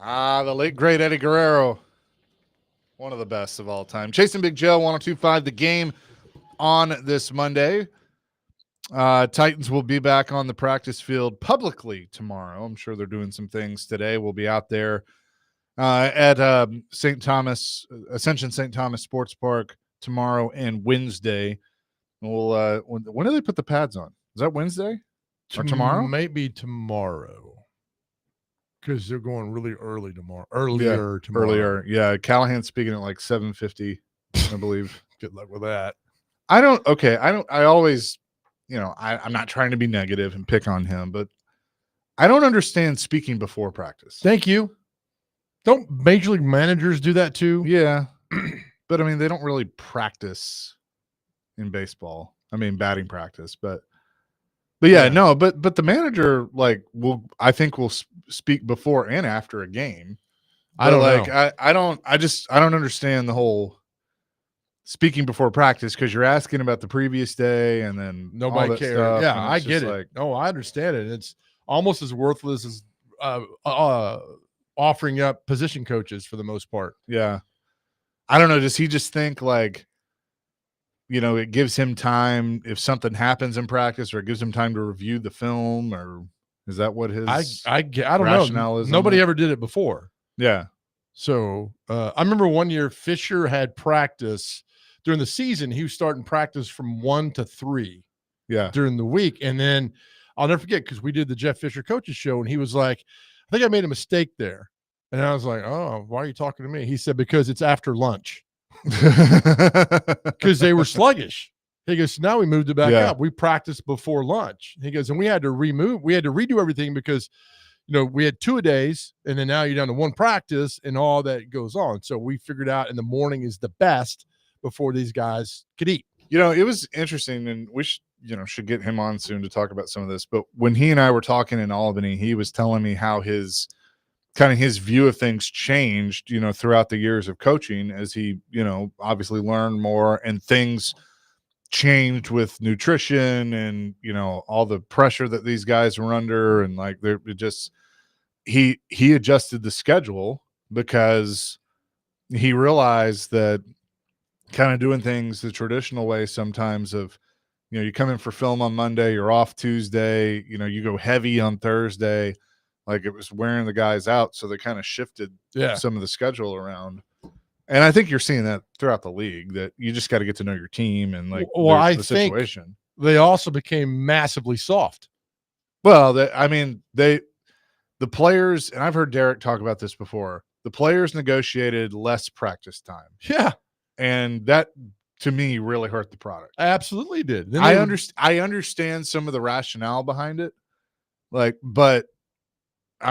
The late great Eddie Guerrero, one of the best of all time. Chasing Big Joe, 102.5 The Game on this Monday. Titans will be back on the practice field publicly tomorrow. I'm sure they're doing some things today. We'll be out there at St. Thomas, Ascension St. Thomas Sports Park tomorrow and Wednesday. We'll when do they put the pads on? Is that Wednesday or tomorrow? Maybe tomorrow, because they're going really early tomorrow. Tomorrow. Earlier. Yeah, Callahan's speaking at like 7:50, I believe. Good luck with that. I always, I'm not trying to be negative and pick on him, but I don't understand speaking before practice. Thank you. Don't major league managers do that too? Yeah. But I mean, they don't really practice in baseball. I mean, batting practice, but yeah, no, but the manager will speak before and after a game. I don't know. I don't understand the whole speaking before practice, because you're asking about the previous day and then nobody cares. Stuff, yeah, I get it. I understand it. It's almost as worthless as offering up position coaches for the most part. Yeah. I don't know. Does he just think it gives him time if something happens in practice, or it gives him time to review the film, or is that what his I don't know. Nobody ever did it before. Yeah. So I remember one year Fisher had practice during the season. He was starting practice from 1 to 3 during the week. And then I'll never forget, because we did the Jeff Fisher coaches show, and he was like, I think I made a mistake there. And I was like, oh, why are you talking to me? He said, because it's after lunch. Because they were sluggish. He goes, now we moved it back up. We practiced before lunch. He goes, and we had to redo everything because, we had 2-a-days, and then now you're down to one practice and all that goes on. So we figured out in the morning is the best before these guys could eat. It was interesting, and we should get him on soon to talk about some of this. But when he and I were talking in Albany, he was telling me how his view of things changed, throughout the years of coaching, as he, obviously learned more, and things changed with nutrition and, all the pressure that these guys were under. And he adjusted the schedule because he realized that kind of doing things the traditional way sometimes of, you come in for film on Monday, you're off Tuesday, you go heavy on Thursday. Like, it was wearing the guys out, so they kind of shifted some of the schedule around. And I think you're seeing that throughout the league, that you just got to get to know your team and the situation. They also became massively soft. Well, the players, and I've heard Derek talk about this before, the players negotiated less practice time. Yeah. And that, to me, really hurt the product. Absolutely did. I understand some of the rationale behind it, but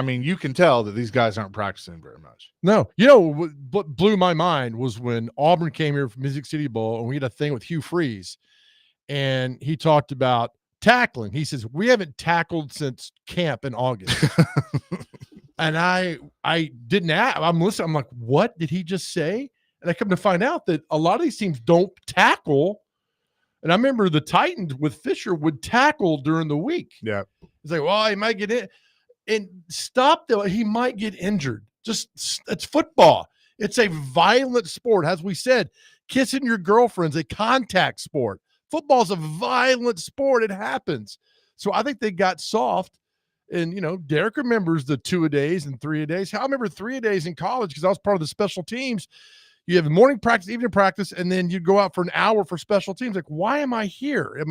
you can tell that these guys aren't practicing very much. No. What blew my mind was when Auburn came here from Music City Bowl, and we had a thing with Hugh Freeze, and he talked about tackling. He says, we haven't tackled since camp in August. And I didn't ask. I'm listening. I'm like, what did he just say? And I come to find out that a lot of these teams don't tackle. And I remember the Titans with Fisher would tackle during the week. Yeah. It's like, well, he might get in. And stop though. He might get injured. It's football. It's a violent sport. As we said, kissing your girlfriend's a contact sport. Football's a violent sport. It happens. So I think they got soft. And, Derek remembers the 2-a-days and 3-a-days. I remember 3-a-days in college because I was part of the special teams. You have morning practice, evening practice, and then you go out for an hour for special teams. Like, why am I here?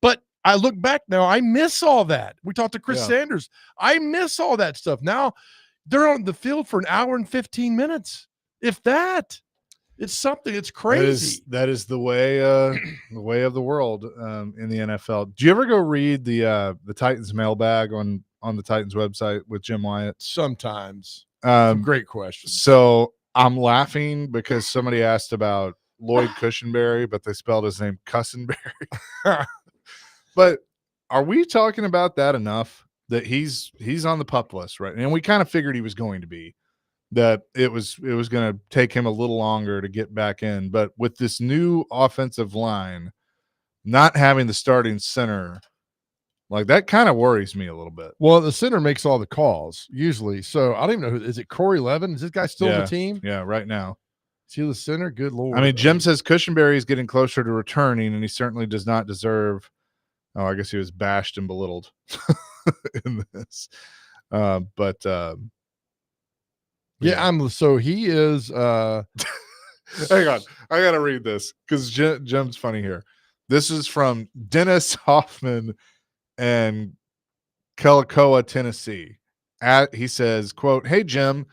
But I look back now, I miss all that. We talked to Chris Sanders. I miss all that stuff. Now they're on the field for an hour and 15 minutes. If that, it's something. It's crazy. That is the way of the world in the NFL. Do you ever go read the Titans mailbag on the Titans website with Jim Wyatt? Sometimes. Great question. So I'm laughing because somebody asked about Lloyd Cushenberry, but they spelled his name Cussenberry. But are we talking about that enough, that he's on the PUP list, right? And we kind of figured he was going to be, that it was going to take him a little longer to get back in. But with this new offensive line, not having the starting center, Like, that kind of worries me a little bit. Well, the center makes all the calls usually. So I don't even know who is it. Corey Levin? Is this guy still on the team? Yeah, right now. Is he the center? Good Lord. I mean, Jim says Cushenberry is getting closer to returning, and he certainly does not deserve. Oh, I guess he was bashed and belittled in this. So he is. Hang on, I gotta read this because Jim's funny here. This is from Dennis Hoffman and Calicoa, Tennessee. He says, quote, "Hey Jim,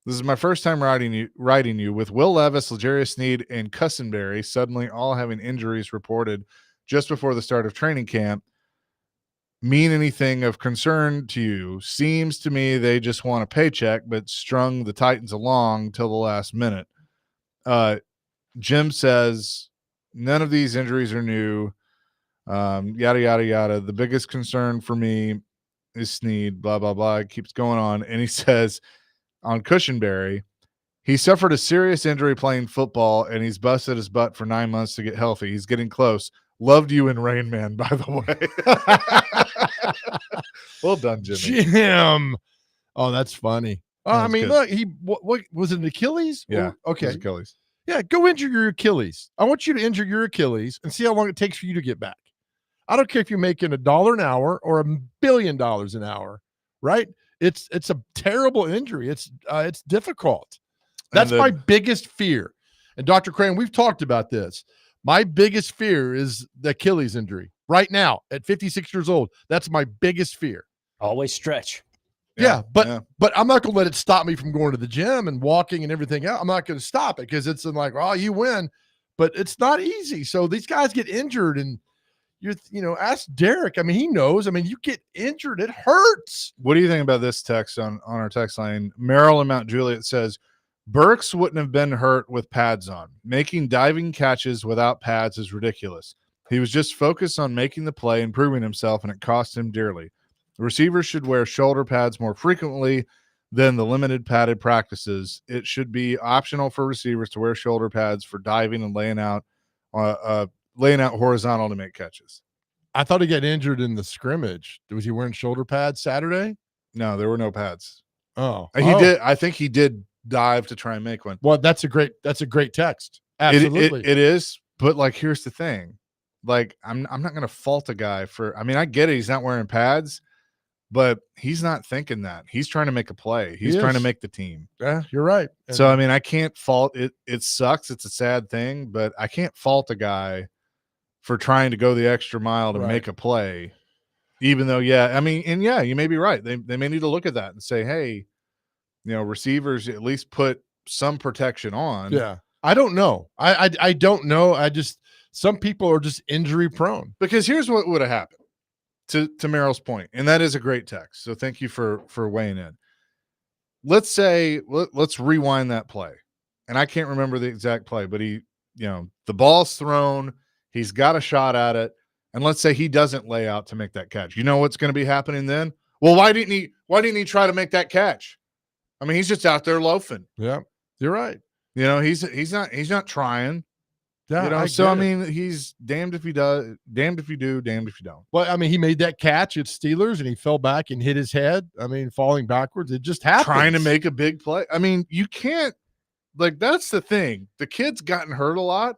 this is my first time writing you with Will Levis, L'Jarius Sneed, and Cussenberry suddenly all having injuries reported just before the start of training camp. Mean anything of concern to you? Seems to me they just want a paycheck, but strung the Titans along till the last minute." Jim says none of these injuries are new. Yada yada yada. The biggest concern for me is Sneed. Blah blah blah. It keeps going on, and he says on Cushenberry, he suffered a serious injury playing football, and he's busted his butt for 9 months to get healthy. He's getting close. Loved you in Rain Man, by the way. Well done, Jimmy. Jim. Oh, that's funny. I mean, good. look, what was it, an Achilles? Yeah. Okay. Achilles. Yeah, go injure your Achilles. I want you to injure your Achilles and see how long it takes for you to get back. I don't care if you're making $1 an hour or $1 billion an hour, right? It's a terrible injury. It's difficult. That's my biggest fear. And Dr. Crane, we've talked about this. My biggest fear is the Achilles injury. Right now, at 56 years old, that's my biggest fear. Always stretch. Yeah, but I'm not going to let it stop me from going to the gym and walking and everything else. I'm not going to stop it because it's like, oh, you win, but it's not easy. So these guys get injured, and ask Derek. I mean, he knows. I mean, you get injured, it hurts. What do you think about this text on our text line? Merrill in Mount Juliet says, Burks wouldn't have been hurt with pads on. Making diving catches without pads is ridiculous. He was just focused on making the play and proving himself, and it cost him dearly. Receivers should wear shoulder pads more frequently than the limited padded practices. It should be optional for receivers to wear shoulder pads for diving and laying out horizontal to make catches. I thought he got injured in the scrimmage. Was he wearing shoulder pads Saturday? No, there were no pads. Oh, he did. I think he did dive to try and make one. Well, that's a great text. Absolutely. It is. But like, here's the thing. Like, I'm not going to fault a guy for, I mean, I get it. He's not wearing pads, but he's not thinking that. He's trying to make a play. He's trying to make the team. Yeah, you're right. So, I mean, I can't fault it. It sucks. It's a sad thing, but I can't fault a guy for trying to go the extra mile to make a play, even though, I mean, and you may be right. They may need to look at that and say, hey, receivers at least put some protection on. Yeah. I don't know. I don't know. Some people are just injury prone. Because here's what would have happened to Merrill's point, and that is a great text. So thank you for weighing in. Let's say, let's rewind that play. And I can't remember the exact play, but the ball's thrown, he's got a shot at it. And let's say he doesn't lay out to make that catch. You know what's going to be happening then? Well, why didn't he try to make that catch? I mean, he's just out there loafing. Yeah, you're right. He's not trying. Yeah, I mean, he's damned if he does, damned if you do, damned if you don't. Well, I mean, he made that catch at Steelers and he fell back and hit his head. I mean, falling backwards. It just happens. Trying to make a big play. I mean, you can't, that's the thing. The kid's gotten hurt a lot,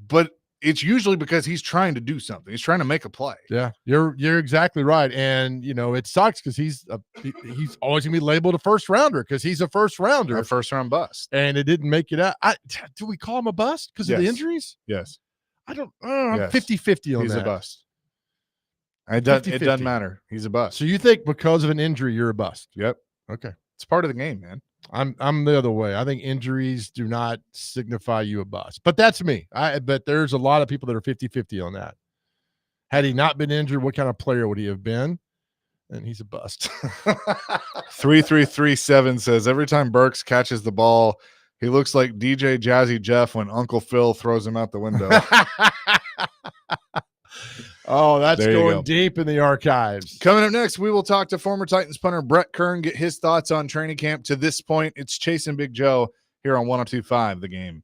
but it's usually because he's trying to do something. He's trying to make a play. Yeah, you're exactly right. And it sucks because he's always gonna be labeled a first rounder because he's a first rounder, a first round bust, and it didn't make it out. Do we call him a bust because of the injuries? Yes. I don't. I'm 50-50 on he's that. A bust. It doesn't matter. He's a bust. So you think because of an injury you're a bust? Yep. Okay. It's part of the game, man. I'm the other way. I think injuries do not signify you a bust. But that's me. But there's a lot of people that are 50-50 on that. Had he not been injured, what kind of player would he have been? And he's a bust. 3337 says every time Burks catches the ball, he looks like DJ Jazzy Jeff when Uncle Phil throws him out the window. Oh, that's going deep in the archives. Coming up next, we will talk to former Titans punter Brett Kern, get his thoughts on training camp. To this point, it's Chase and Big Joe here on 102.5 The Game.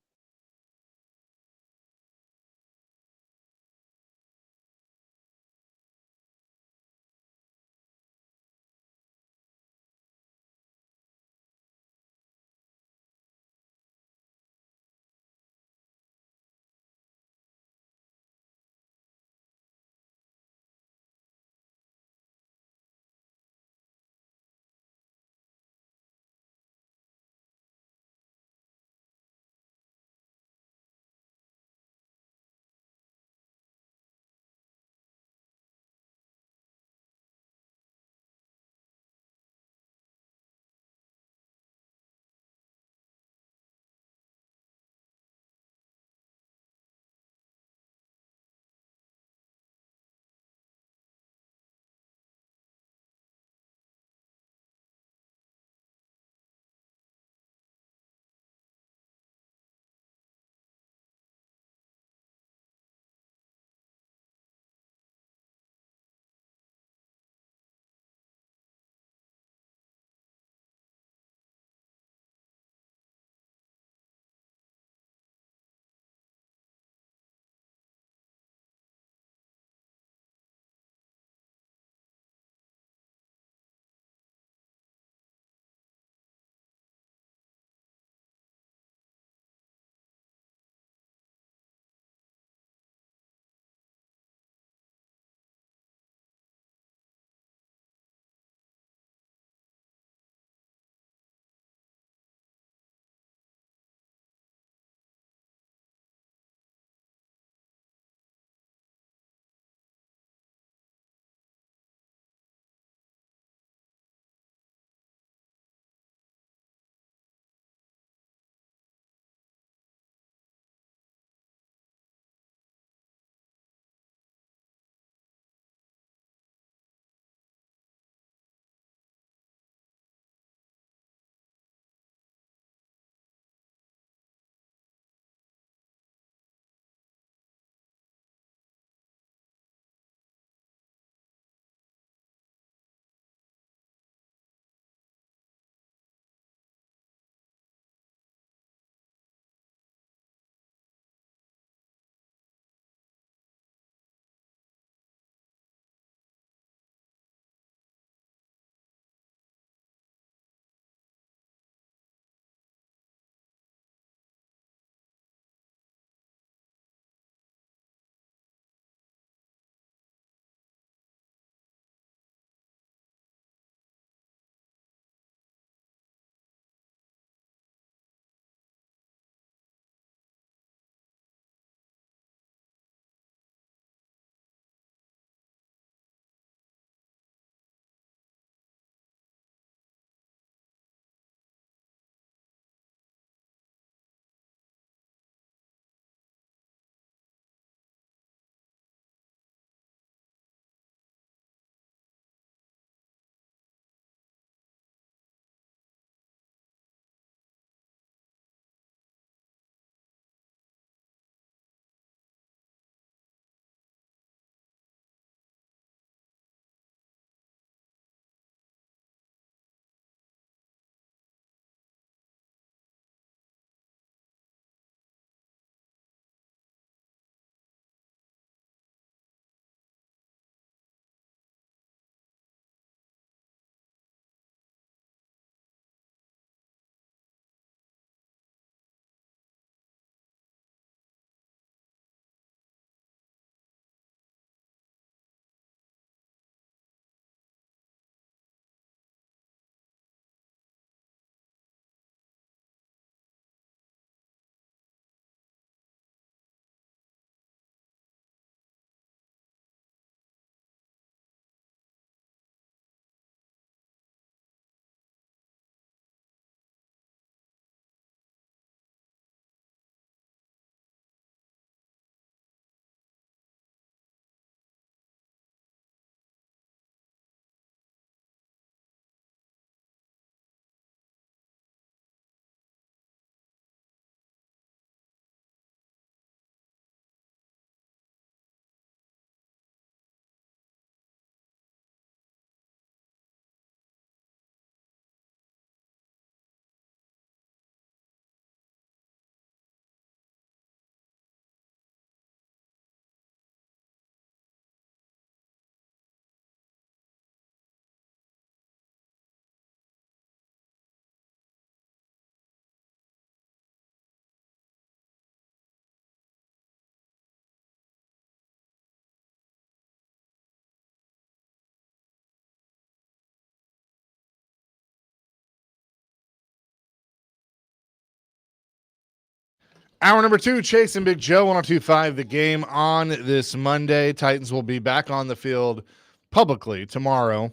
Hour number 2, Chase and Big Joe, 102.5 The Game on this Monday. Titans will be back on the field publicly tomorrow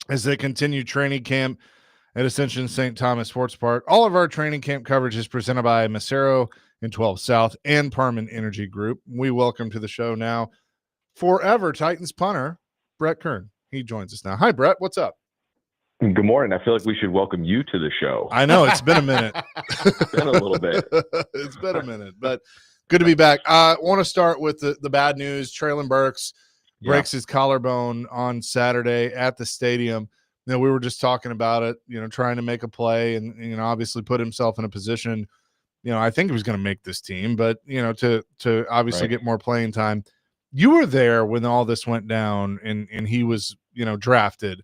as they continue training camp at Ascension St. Thomas Sports Park. All of our training camp coverage is presented by Macero and 12 South and Parman Energy Group. We welcome to the show now forever Titans punter, Brett Kern. He joins us now. Hi, Brett. What's up? Good morning. I feel like we should welcome you to the show. I know. It's been a minute. It's been a little bit. It's been a minute, but good to be back. I want to start with the bad news. Traylon Burks breaks his collarbone on Saturday at the stadium. You know, we were just talking about it, you know, trying to make a play and, you know, obviously put himself in a position, you know, I think he was going to make this team, but, you know, to obviously get more playing time. You were there when all this went down and he was, you know, drafted.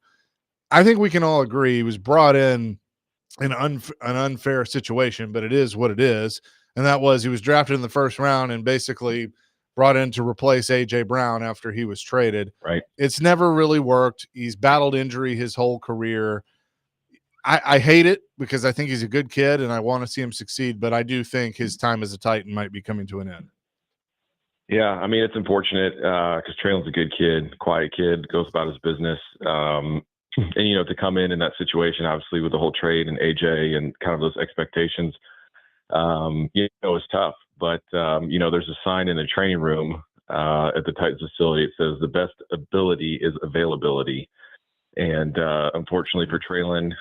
I think we can all agree he was brought in an unfair situation, but it is what it is. And that was he was drafted in the first round and basically brought in to replace A.J. Brown after he was traded. Right. It's never really worked. He's battled injury his whole career. I hate it because I think he's a good kid and I want to see him succeed, but I do think his time as a Titan might be coming to an end. Yeah, I mean, it's unfortunate because Traylon's a good kid, quiet kid, goes about his business. And, you know, to come in that situation, obviously, with the whole trade and AJ and kind of those expectations, you know, it's tough. But, you know, there's a sign in the training room at the Titans facility. It says the best ability is availability. And unfortunately for Traylon,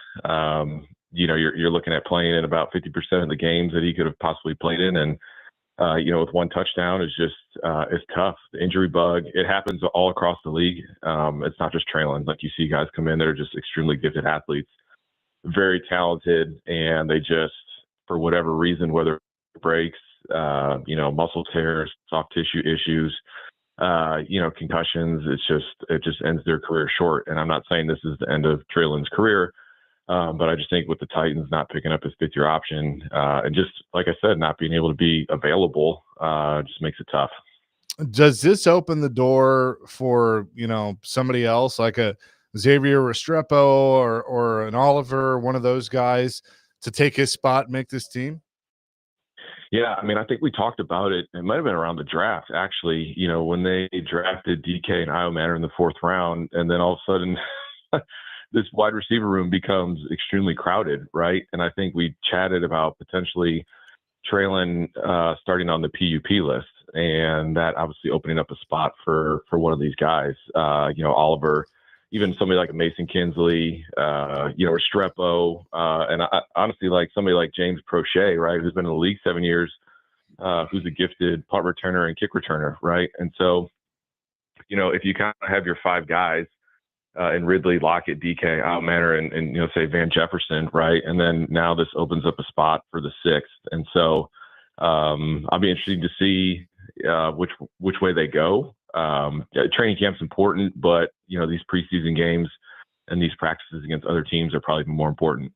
you know, you're looking at playing in about 50% of the games that he could have possibly played in. And, you know, with one touchdown is just it's tough. The injury bug, it happens all across the league. It's not just Traylon. Like you see guys come in that are just extremely gifted athletes, very talented, and they just, for whatever reason, whether it breaks, you know, muscle tears, soft tissue issues, you know, concussions, it just ends their career short. And I'm not saying this is the end of Traylon's career. But I just think with the Titans not picking up his fifth-year option and just, like I said, not being able to be available just makes it tough. Does this open the door for, you know, somebody else like a Xavier Restrepo or an Oliver, one of those guys, to take his spot and make this team? Yeah, I mean, I think we talked about it. It might have been around the draft, actually, you know, when they drafted DK and Io Manor in the 4th round, and then all of a sudden – this wide receiver room becomes extremely crowded, right? And I think we chatted about potentially Traylon starting on the PUP list, and that obviously opening up a spot for one of these guys. You know, Oliver, even somebody like Mason Kinsley, you know, Restrepo, and I honestly like somebody like James Prochet, right, who's been in the league 7 years, who's a gifted punt returner and kick returner, right? And so, you know, if you kind of have your 5 guys, and Ridley, Lockett, DK, Io Manor, and you know, say Van Jefferson, right? And then now this opens up a spot for the 6th. And so I'll be interested to see which way they go. Training camp's important, but you know, these preseason games and these practices against other teams are probably more important.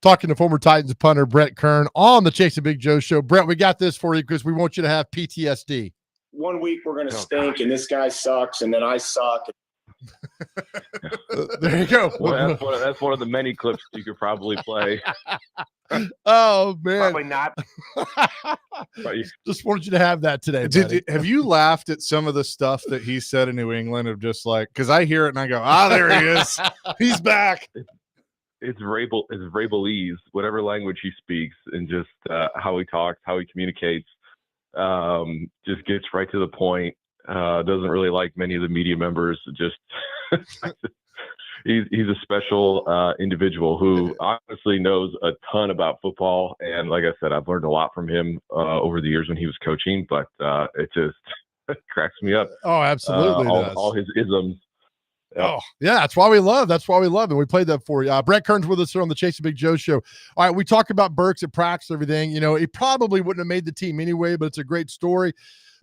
Talking to former Titans punter Brett Kern on the Chase and Big Joe show. Brett, we got this for you because we want you to have PTSD. 1 week we're going to stink, and this guy sucks, and then I suck. There you go. Well, that's one of the many clips you could probably play. Oh man, Probably not. Just wanted you to have that today. Have you laughed at some of the stuff that he said in New England of just like, because I hear it and I go, there he is, he's back. It's Rabelese, whatever language he speaks, and just how he talks, how he communicates, just gets right to the point. Doesn't really like many of the media members. Just he's a special individual who honestly knows a ton about football. And like I said, I've learned a lot from him over the years when he was coaching. But it just cracks me up. Oh, absolutely. All his isms. Oh, yeah, that's why we love. That's why we love it. We played that for you. Brett Kern's with us here on the Chase and Big Joe show. All right, we talk about Burks at practice, everything. You know, he probably wouldn't have made the team anyway, but it's a great story.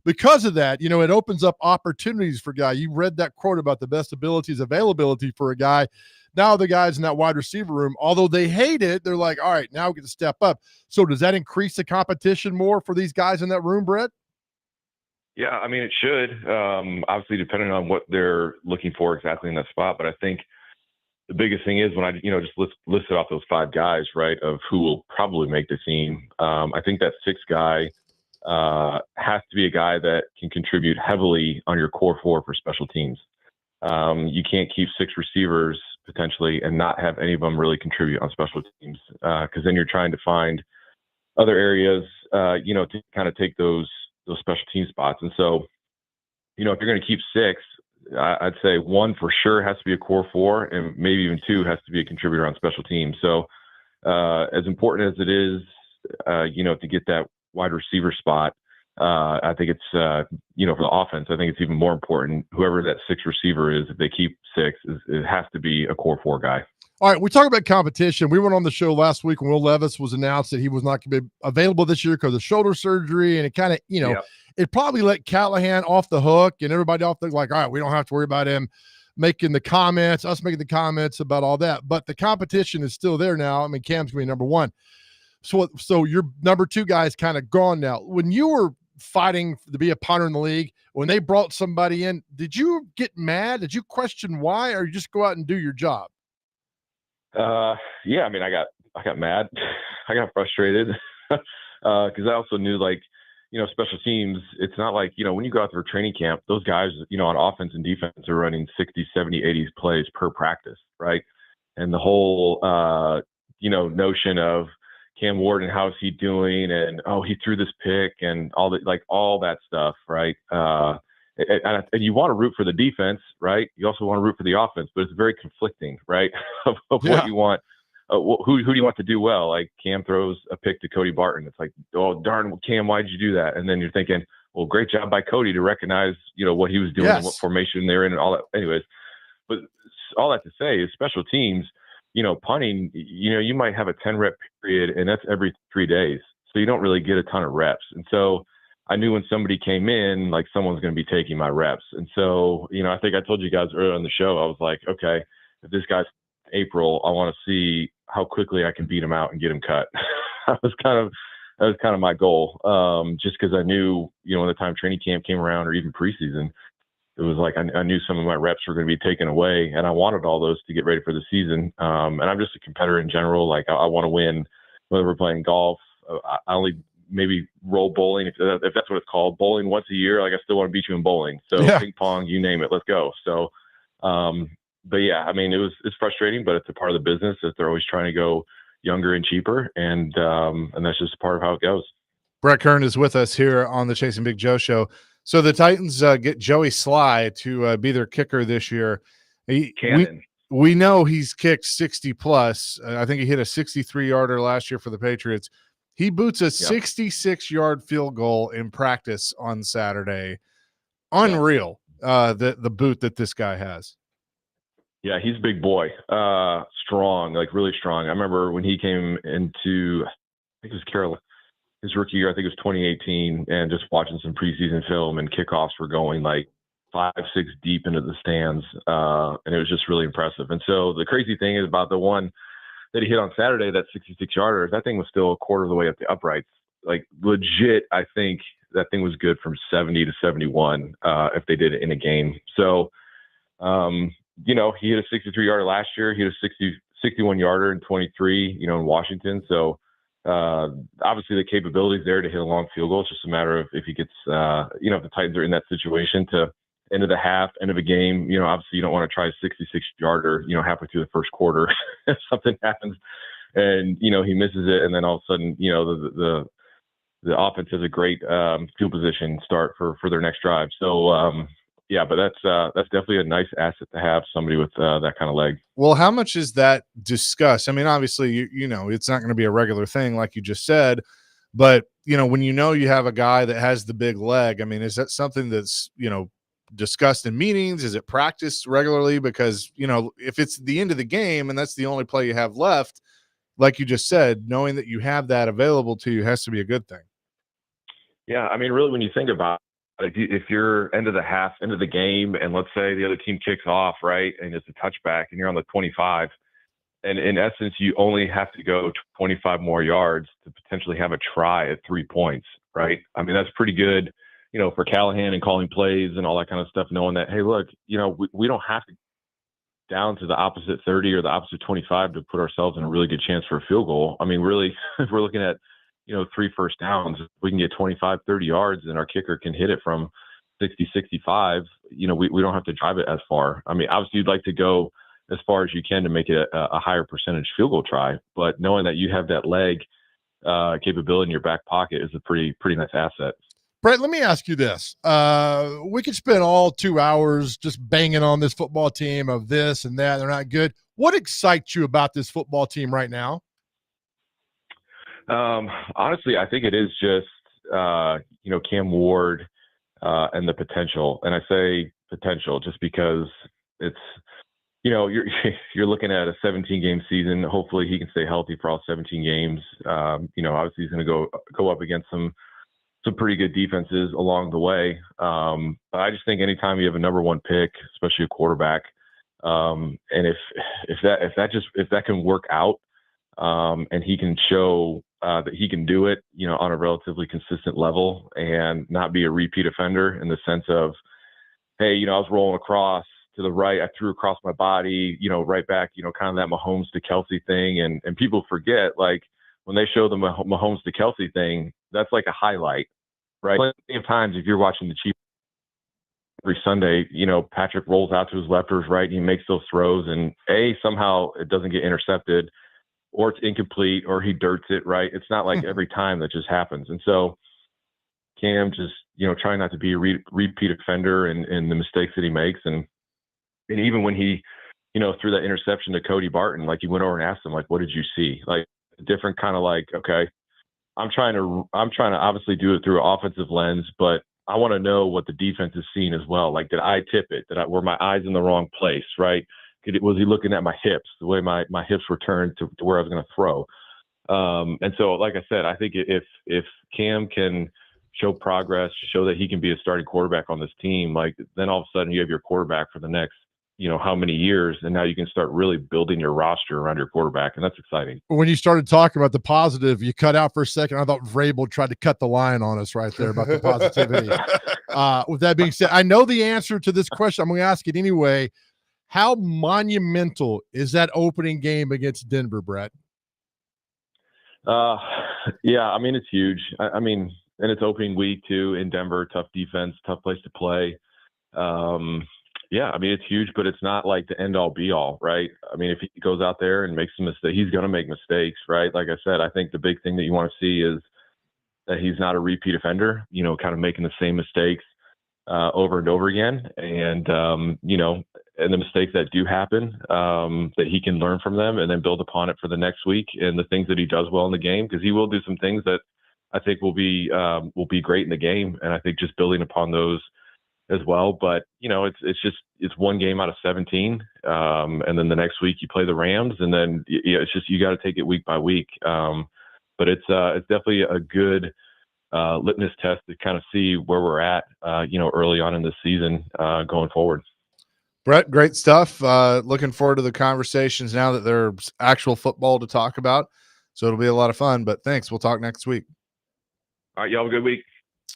Because of that, you know, it opens up opportunities for a guy. You read that quote about the best abilities, availability for a guy. Now the guys in that wide receiver room, although they hate it, they're like, all right, now we get to step up. So does that increase the competition more for these guys in that room, Brett? Yeah, I mean, it should. Obviously, depending on what they're looking for exactly in that spot. But I think the biggest thing is when I, you know, just listed off those 5 guys, right, of who will probably make the team. I think that 6th guy has to be a guy that can contribute heavily on your core four for special teams. You can't keep 6 receivers potentially and not have any of them really contribute on special teams, because then you're trying to find other areas, to kind of take those special team spots. And so, if you're going to keep 6, I'd say 1 for sure has to be a core 4, and maybe even 2 has to be a contributor on special teams. So as important as it is, to get that wide receiver spot, I think it's, for the offense, I think it's even more important. Whoever that 6th receiver is, if they keep 6, it has to be a core 4 guy. All right, we talk about competition. We went on the show last week when Will Levis was announced that he was not going to be available this year because of shoulder surgery, and it kind of, it probably let Callahan off the hook and everybody off the like, all right, we don't have to worry about him making the comments about all that. But the competition is still there now. I mean, Cam's going to be number 1. So your number 2 guy is kind of gone now. When you were fighting to be a punter in the league, when they brought somebody in, did you get mad? Did you question why, or you just go out and do your job? Yeah, I mean, I got mad. I got frustrated because I also knew, special teams, it's not like, when you go out for training camp, those guys, on offense and defense are running 60, 70, 80 plays per practice, right? And the whole, notion of Cam Ward and how is he doing, and, oh, he threw this pick and all that stuff, right? And you want to root for the defense, right? You also want to root for the offense, but it's very conflicting, right? of what you want. Who do you want to do well? Like Cam throws a pick to Cody Barton. It's like, oh, darn, Cam, why'd you do that? And then you're thinking, well, great job by Cody to recognize, what he was doing and what formation they're in and all that. Anyways, but all that to say is special teams, punting, you might have a 10-rep period, and that's every 3 days. So you don't really get a ton of reps. And so I knew when somebody came in, like someone's going to be taking my reps. And so, I think I told you guys earlier on the show, I was like, okay, if this guy's April, I want to see how quickly I can beat him out and get him cut. that was kind of my goal. Just because I knew, when the time training camp came around or even preseason, it was like I knew some of my reps were going to be taken away, and I wanted all those to get ready for the season. And I'm just a competitor in general. Like I want to win, whether we're playing golf. I only maybe roll bowling if that's what it's called, bowling once a year. Like I still want to beat you in bowling. So ping pong, you name it, let's go. So, but yeah, I mean, it's frustrating, but it's a part of the business that they're always trying to go younger and cheaper, and that's just a part of how it goes. Brett Kern is with us here on the Chasing Big Joe show. So the Titans get Joey Sly to be their kicker this year. We know he's kicked 60 plus. I think he hit a 63-yarder last year for the Patriots. He boots a 66-yard field goal in practice on Saturday. Unreal, the boot that this guy has. Yeah, he's a big boy. Strong, like really strong. I remember when he came into, I think it was Carolina, his rookie year, I think it was 2018, and just watching some preseason film, and kickoffs were going like 5-6 deep into the stands, and it was just really impressive. And so the crazy thing is about the one that he hit on Saturday, that 66-yarder, that thing was still a quarter of the way up the uprights. Like legit, I think that thing was good from 70 to 71 if they did it in a game. So, he hit a 63-yarder last year. He hit a 61-yarder in 23, in Washington. So obviously the capabilities there to hit a long field goal. It's just a matter of if he gets, if the Titans are in that situation to end of the half, end of a game, obviously you don't want to try a 66-yarder, halfway through the first quarter if something happens and, he misses it. And then all of a sudden, the offense has a great field position start for their next drive. So, yeah, but that's definitely a nice asset to have, somebody with that kind of leg. Well, how much is that discussed? I mean, obviously, it's not going to be a regular thing like you just said, but, when you have a guy that has the big leg, I mean, is that something that's, discussed in meetings? Is it practiced regularly? Because, if it's the end of the game and that's the only play you have left, like you just said, knowing that you have that available to you has to be a good thing. Yeah, I mean, really, when you think about it, if you're end of the half, end of the game, and let's say the other team kicks off, right, and it's a touchback, and you're on the 25, and in essence, you only have to go 25 more yards to potentially have a try at 3 points, right? I mean, that's pretty good, for Callahan and calling plays and all that kind of stuff, knowing that, hey, look, we don't have to down to the opposite 30 or the opposite 25 to put ourselves in a really good chance for a field goal. I mean, really, if we're looking at 3 first downs. If we can get 25, 30 yards and our kicker can hit it from 60, 65, we don't have to drive it as far. I mean, obviously you'd like to go as far as you can to make it a higher percentage field goal try, but knowing that you have that leg capability in your back pocket is a pretty nice asset. Brett, let me ask you this. We could spend all 2 hours just banging on this football team of this and that. They're not good. What excites you about this football team right now? Honestly, I think it is just, Cam Ward and the potential. And I say potential just because it's, you're looking at a 17-game season. Hopefully he can stay healthy for all 17 games. Obviously he's going to go up against some pretty good defenses along the way. But I just think anytime you have a number one pick, especially a quarterback, and if that can work out, and he can show that he can do it, on a relatively consistent level and not be a repeat offender in the sense of, hey, I was rolling across to the right, I threw across my body, right back, kind of that Mahomes to Kelsey thing. And people forget, like, when they show the Mahomes to Kelsey thing, that's like a highlight, right? Plenty of times if you're watching the Chiefs every Sunday, Patrick rolls out to his left or his right and he makes those throws, and somehow it doesn't get intercepted, or it's incomplete, or he dirts it, right? It's not like every time that just happens. And so Cam just, trying not to be a repeat offender in the mistakes that he makes. And even when he, threw that interception to Cody Barton, like, he went over and asked him, like, what did you see? Like, a different kind of, like, okay, I'm trying to obviously do it through an offensive lens, but I want to know what the defense is seeing as well. Like, did I tip it? Were my eyes in the wrong place, right? Was he looking at my hips, the way my hips were turned to where I was going to throw? And so, like I said, I think if Cam can show progress, show that he can be a starting quarterback on this team, like, then all of a sudden you have your quarterback for the next, how many years, and now you can start really building your roster around your quarterback, and that's exciting. When you started talking about the positive, you cut out for a second. I thought Vrabel tried to cut the line on us right there about the positivity. With that being said, I know the answer to this question. I'm going to ask it anyway. How monumental is that opening game against Denver, Brett? Yeah, I mean, it's huge. I mean, and it's opening week too in Denver, tough defense, tough place to play. Yeah, I mean, it's huge, but it's not like the end all be all, right? I mean, if he goes out there and makes a mistake, he's going to make mistakes, right? Like I said, I think the big thing that you want to see is that he's not a repeat offender, kind of making the same mistakes over and over again. And, and the mistakes that do happen, that he can learn from them and then build upon it for the next week, and the things that he does well in the game, because he will do some things that I think will be great in the game. And I think just building upon those as well. But, it's one game out of 17. And then the next week you play the Rams, and then it's just, you got to take it week by week. But it's definitely a good litmus test to kind of see where we're at, early on in the season, going forward. Brett, great stuff. Looking forward to the conversations now that there's actual football to talk about. So it'll be a lot of fun, but thanks. We'll talk next week. All right. Y'all have a good week.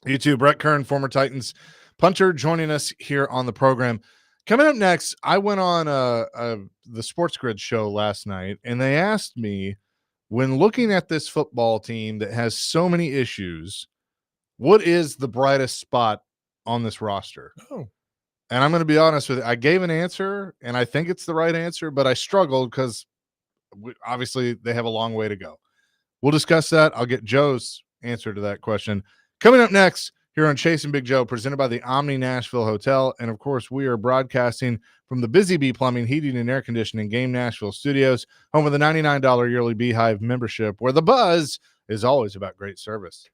You too. Brett Kern, former Titans punter, joining us here on the program. Coming up next, I went on the Sports Grid show last night, and they asked me, when looking at this football team that has so many issues, what is the brightest spot on this roster? Oh. And I'm going to be honest with you. I gave an answer, and I think it's the right answer, but I struggled because obviously they have a long way to go. We'll discuss that. I'll get Joe's answer to that question coming up next here on Chasing Big Joe, presented by the Omni Nashville Hotel. And of course, we are broadcasting from the Busy Bee Plumbing, Heating, and Air Conditioning Game Nashville Studios, home of the $99 yearly Beehive membership, where the buzz is always about great service.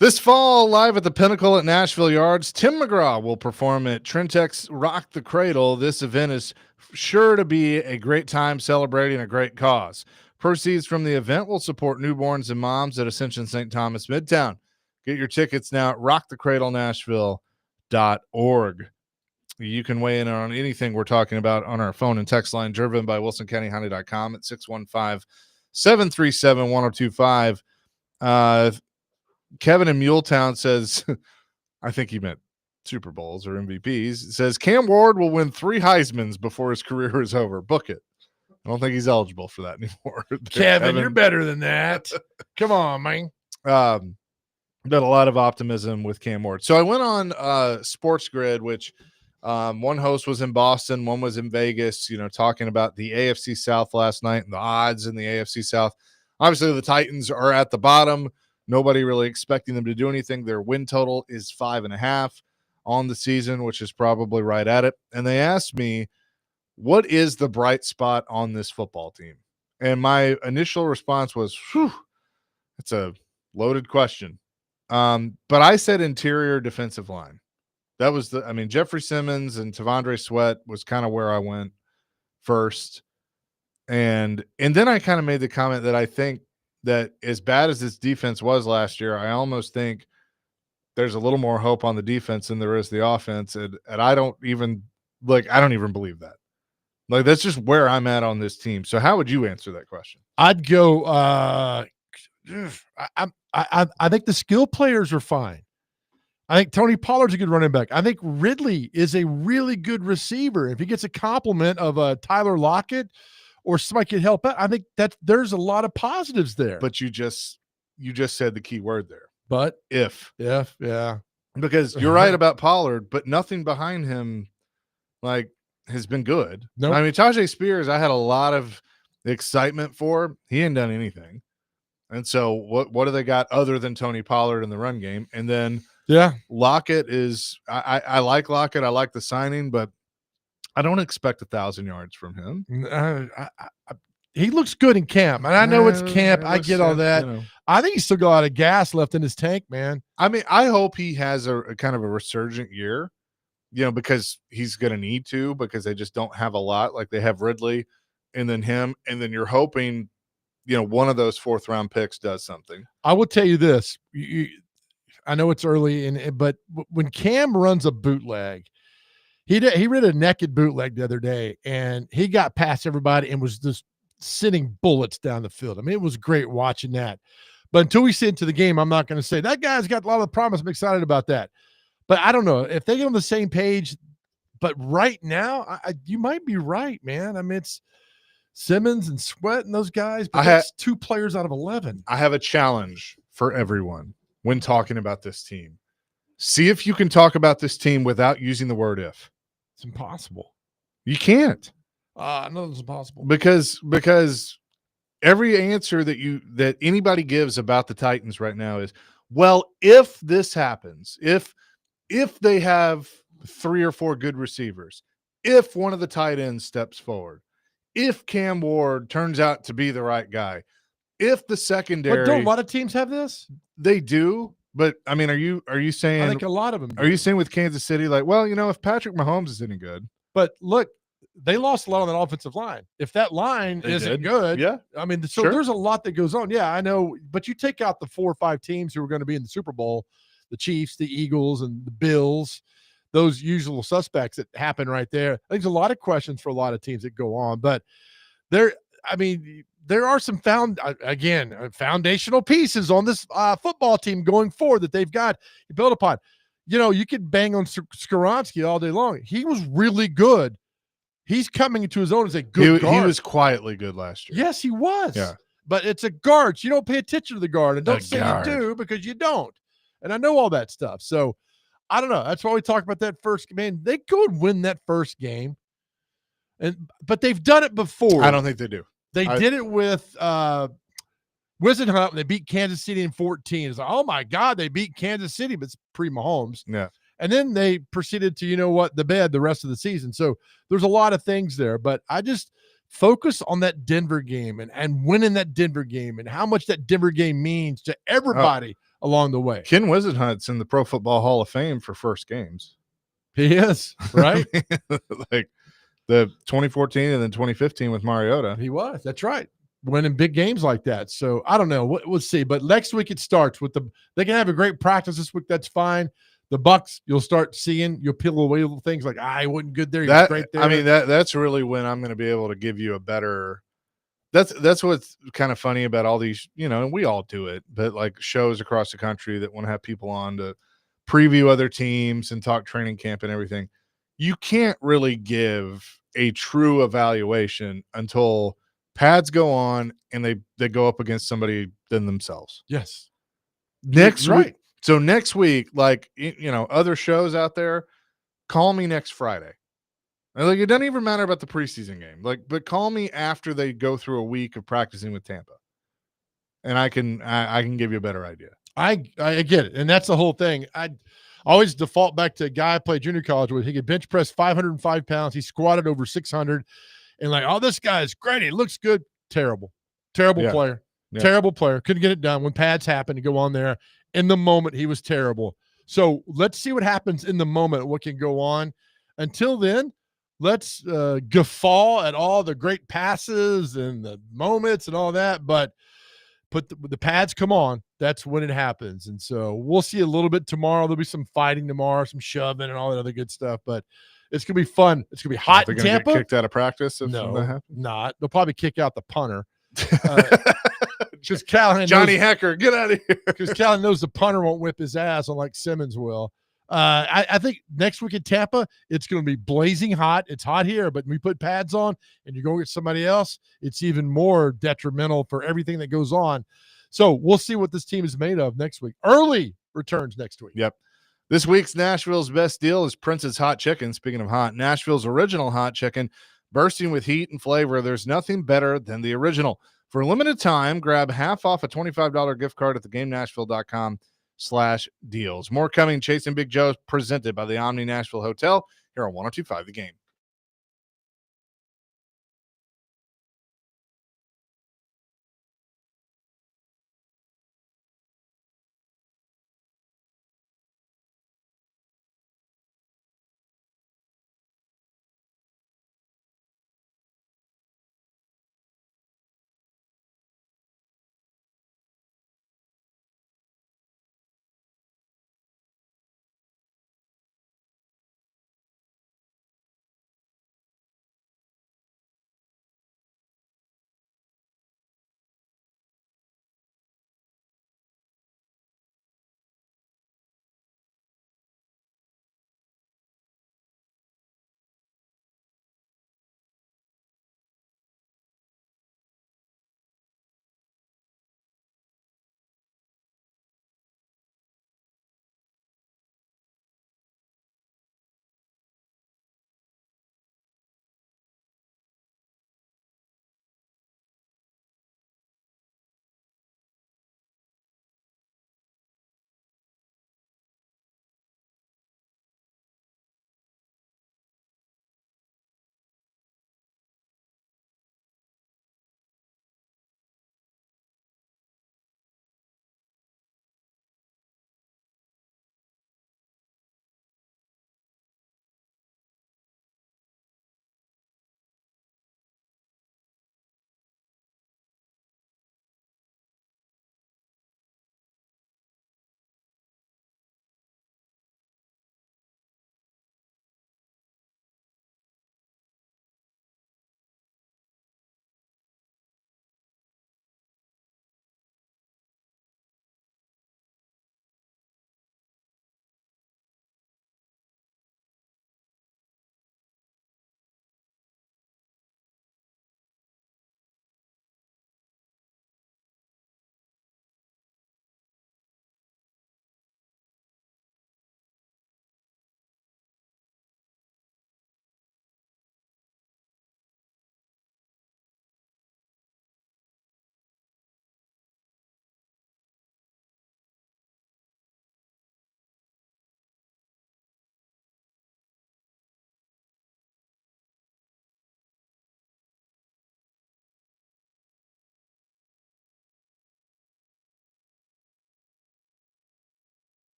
This fall, live at the Pinnacle at Nashville Yards, Tim McGraw will perform at Trentec's Rock the Cradle. This event is sure to be a great time celebrating a great cause. Proceeds from the event will support newborns and moms at Ascension St. Thomas Midtown. Get your tickets now at rockthecradlenashville.org. You can weigh in on anything we're talking about on our phone and text line, driven by WilsonCountyHonda.com at 615-737-1025. Kevin in Muletown says, I think he meant Super Bowls or MVPs. It says Cam Ward will win 3 Heismans before his career is over. Book it. I don't think he's eligible for that anymore. Kevin, you're better than that. Come on, man. Got a lot of optimism with Cam Ward. So I went on Sports Grid, which one host was in Boston, one was in Vegas, talking about the AFC South last night and the odds in the AFC South. Obviously, the Titans are at the bottom. Nobody really expecting them to do anything. Their win total is 5.5 on the season, which is probably right at it. And they asked me, what is the bright spot on this football team? And my initial response was, it's a loaded question. But I said interior defensive line. That was Jeffrey Simmons and Tavondre Sweat was kind of where I went first. And then I kind of made the comment that I think that as bad as this defense was last year, I almost think there's a little more hope on the defense than there is the offense. And I don't even believe that. Like, that's just where I'm at on this team. So how would you answer that question? I'd go, I think the skill players are fine. I think Tony Pollard's a good running back. I think Ridley is a really good receiver. If he gets a compliment of Tyler Lockett or somebody can help out, I think that there's a lot of positives there. But you just said the key word there. But if, yeah. Because you're right about Pollard, but nothing behind him has been good. Nope. Tajay Spears, I had a lot of excitement for. He ain't done anything. And so what do they got other than Tony Pollard in the run game? And then Lockett is I like Lockett. I like the signing, but I don't expect 1,000 yards from him. He looks good in camp. And I know it's camp. I get all that. I think he's still got a lot of gas left in his tank, man. I hope he has a kind of a resurgent year, because he's going to need to, because they just don't have a lot. Like, they have Ridley and then him. And then you're hoping, one of those 4th round picks does something. I will tell you this. I know it's early, but when Cam runs a bootleg, he ran a naked bootleg the other day, and he got past everybody and was just sending bullets down the field. It was great watching that. But until we see into the game, I'm not going to say that guy's got a lot of promise. I'm excited about that. But I don't know if they get on the same page. But right now, you might be right, man. It's Simmons and Sweat and those guys, but that's 2 players out of 11. I have a challenge for everyone when talking about this team. See if you can talk about this team without using the word if. It's impossible. You can't. No, it's impossible. Because every answer that anybody gives about the Titans right now is, well, if this happens, if they have 3 or 4 good receivers, if one of the tight ends steps forward, if Cam Ward turns out to be the right guy, if the secondary. But don't a lot of teams have this? They do. But are you saying? I think a lot of them do. Are you saying with Kansas City, if Patrick Mahomes is any good? But look, they lost a lot on that offensive line. If that line isn't good, Sure. There's a lot that goes on. Yeah, I know. But you take out the 4 or 5 teams who are going to be in the Super Bowl, the Chiefs, the Eagles, and the Bills, those usual suspects that happen right there. I think there's a lot of questions for a lot of teams that go on, but there are some foundational pieces on this football team going forward that they've got to build upon. You could bang on Skoronski all day long. He was really good. He's coming into his own as a good guard. He was quietly good last year. Yes, he was. Yeah. But it's a guard. So you don't pay attention to the guard. And don't say guard. you do, because you don't. And I know all that stuff. So I don't know. That's why we talk about that first game. They go and win that first game. But they've done it before. I don't think they do. They did it with Wisenhunt when they beat Kansas City in 14. It's like, oh my God, they beat Kansas City, but it's pre-Mahomes. Yeah. And then they proceeded to, the bed the rest of the season. So there's a lot of things there. But I just focus on that Denver game and winning that Denver game and how much that Denver game means to everybody along the way. Ken Whisenhunt's in the Pro Football Hall of Fame for first games. He is, right? Like the 2014 and then 2015 with Mariota. He was. That's right. Winning big games like that. So I don't know. We'll see. But next week it starts with they can have a great practice this week. That's fine. The Bucks, you'll start seeing, you'll peel away little things like, he wasn't good there. He was great there. I mean, that's really when I'm going to be able to give you a better. That's what's kind of funny about all these, and we all do it, but like shows across the country that want to have people on to preview other teams and talk training camp and everything. You can't really give a true evaluation until pads go on and they go up against somebody than themselves. Yes. Next right. week. So next week, like, other shows out there, call me next Friday. Like, it doesn't even matter about the preseason game. Like, but call me after they go through a week of practicing with Tampa, and I can give you a better idea. I get it, and that's the whole thing. I always default back to a guy I played junior college with. He could bench press 505 pounds. He squatted over 600, and like, this guy is great. He looks good. Terrible player. Yeah. Terrible player. Couldn't get it done when pads happen to go on there. In the moment, he was terrible. So let's see what happens in the moment. What can go on. Until then, let's guffaw at all the great passes and the moments and all that, but put the pads come on. That's when it happens. And so we'll see a little bit tomorrow. There'll be some fighting tomorrow, some shoving and all that other good stuff, but it's going to be fun. It's going to be hot in Tampa. Get kicked out of practice if that happens? Not. They'll probably kick out the punter. Because Callahan Johnny Hecker, get out of here. Because Callahan knows the punter won't whip his ass unlike Simmons will. I think next week in Tampa, it's going to be blazing hot. It's hot here, but when we put pads on and you go get somebody else, it's even more detrimental for everything that goes on. So we'll see what this team is made of next week. Early returns next week. Yep. This week's Nashville's best deal is Prince's Hot Chicken. Speaking of hot, Nashville's original hot chicken, bursting with heat and flavor. There's nothing better than the original. For a limited time, grab half off a $25 gift card at theGameNashville.com/deals. More coming. Chasing Big Joe, presented by the Omni Nashville Hotel here on 102.5 The Game.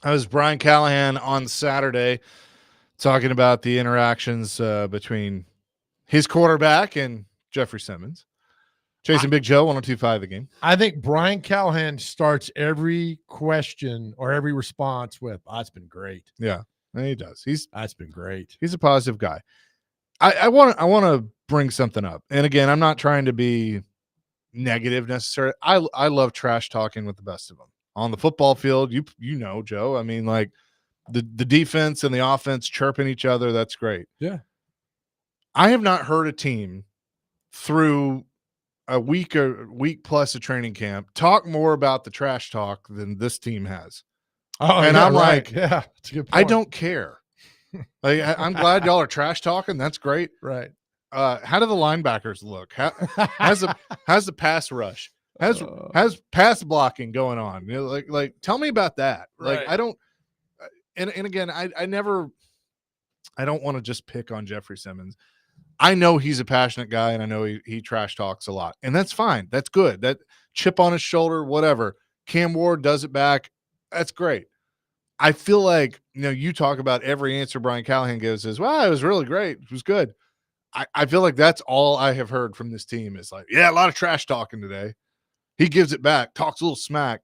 That was Brian Callahan on Saturday talking about the interactions between his quarterback and Jeffrey Simmons. Chasing Big Joe, 102.5 The Game. I think Brian Callahan starts every question or every response with, "That's been great." Yeah, and he does. That's been great. He's a positive guy. I want to bring something up, and again, I'm not trying to be negative necessarily. I love trash talking with the best of them on the football field. You know, Joe. I mean, like the defense and the offense chirping each other. That's great. Yeah. I have not heard a team through a week plus of training camp talk more about the trash talk than this team has. Oh, and yeah, I'm right. like, yeah, that's a good point. I don't care. Like, I'm glad y'all are trash talking. That's great. Right. How do the linebackers look? How's the pass rush? How's pass blocking going on? You know, like tell me about that. Like, Right. I don't. And again, I don't want to just pick on Jeffrey Simmons. I know he's a passionate guy, and I know he trash talks a lot, and that's fine. That's good. That chip on his shoulder, whatever. Cam Ward does it back. That's great. I feel like, you talk about every answer Brian Callahan gives is, well, it was really great. It was good. I feel like that's all I have heard from this team is like, yeah, a lot of trash talking today. He gives it back, talks a little smack.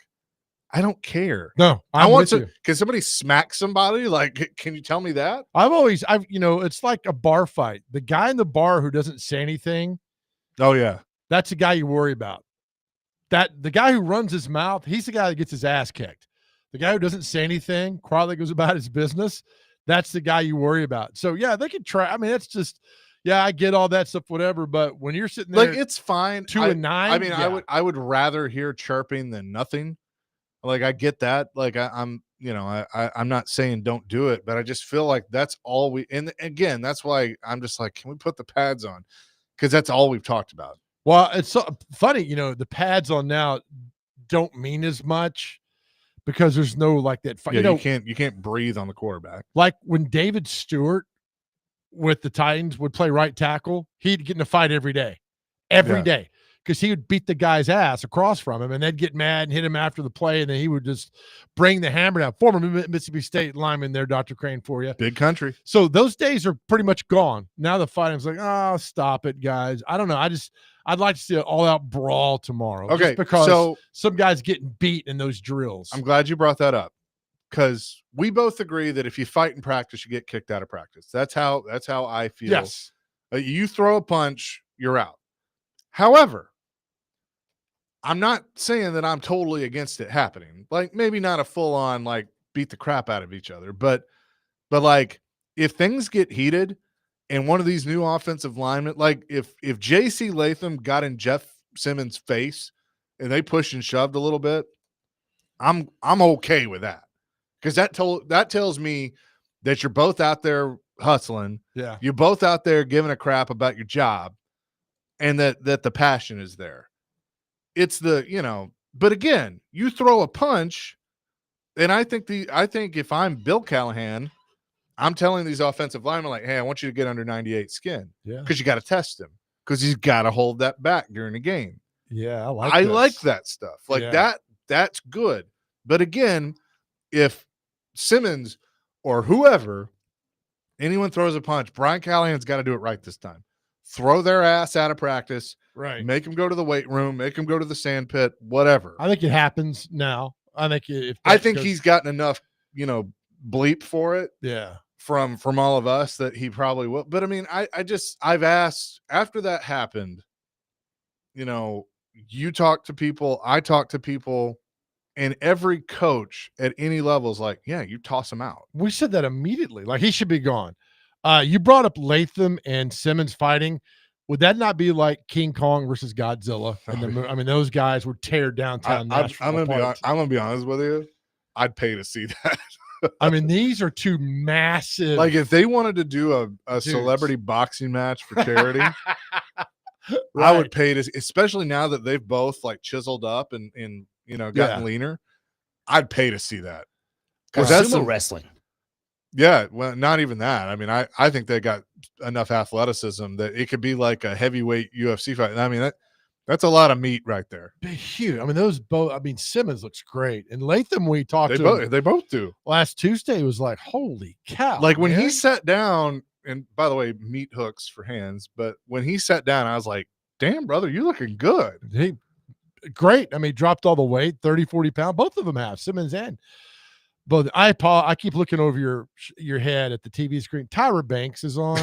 I don't care. No, I want to. Can somebody smack somebody? Like, can you tell me that? It's like a bar fight. The guy in the bar who doesn't say anything. Oh yeah. That's the guy you worry about. The guy who runs his mouth, he's the guy that gets his ass kicked. The guy who doesn't say anything, quietly goes about his business, that's the guy you worry about. So yeah, they can try. I mean, it's just, yeah, I get all that stuff, whatever. But when you're sitting there, like, it's fine. 2-9. I mean, yeah. I would rather hear chirping than nothing. Like, I get that. Like, I'm not saying don't do it, but I just feel like that's all and again, that's why I'm just like, can we put the pads on? Because that's all we've talked about. Well, it's so funny, the pads on now don't mean as much because there's no like that. Yeah, you can't breathe on the quarterback. Like when David Stewart with the Titans would play right tackle, he'd get in a fight every day, because he would beat the guy's ass across from him, and they'd get mad and hit him after the play, and then he would just bring the hammer down. Former Mississippi State lineman there, Dr. Crane, for you. Big country. So those days are pretty much gone. Now the fighting's like, oh, stop it, guys. I don't know. I'd like to see an all-out brawl tomorrow. Okay, just because so some guys getting beat in those drills. I'm glad you brought that up, because we both agree that if you fight in practice, you get kicked out of practice. That's how I feel. Yes. You throw a punch, you're out. However, I'm not saying that I'm totally against it happening. Like, maybe not a full-on, like, beat the crap out of each other, but like, if things get heated and one of these new offensive linemen, like if J.C. Latham got in Jeff Simmons' face and they pushed and shoved a little bit, I'm okay with that, because that tells me that you're both out there hustling. Yeah, you're both out there giving a crap about your job, and that the passion is there. It's but again, you throw a punch, and I think if I'm Bill Callahan, I'm telling these offensive linemen, like, hey, I want you to get under 98 skin. Yeah. Because you got to test him, because he's got to hold that back during the game. Yeah, I like that stuff. Like, that's good. But again, if Simmons or whoever, anyone throws a punch, Brian Callahan's got to do it right this time. Throw their ass out of practice. Right. Make them go to the weight room. Make them go to the sand pit. Whatever. I think it happens now. I think he's gotten enough, bleep for it. Yeah. From all of us that he probably will. But I mean, I've asked after that happened, you talk to people, I talk to people, and every coach at any level is like, yeah, you toss him out. We said that immediately. Like, he should be gone. You brought up Latham and Simmons fighting. Would that not be like King Kong versus Godzilla? I mean, those guys would tear downtown. I'm gonna be honest with you. I'd pay to see that. I mean, these are two massive. Like, if they wanted to do a celebrity boxing match for charity, right. I would pay to, especially now that they've both like chiseled up and gotten leaner. I'd pay to see that, because that's sumo wrestling. Yeah, well, not even that. I mean, I think they got enough athleticism that it could be like a heavyweight UFC fight. I mean, That's a lot of meat right there. Huge. I mean, those both. I mean, Simmons looks great, and Latham. We talked They to both him they both do. last Tuesday. Was like, holy cow! Like when he man. sat down, and by the way, meat hooks for hands. But when he sat down, I was like, "Damn, brother, you looking good." He great. I mean, dropped all the weight, 30, 40 pounds. Both of them have Simmons and. But I keep looking over your head at the TV screen. Tyra Banks is on.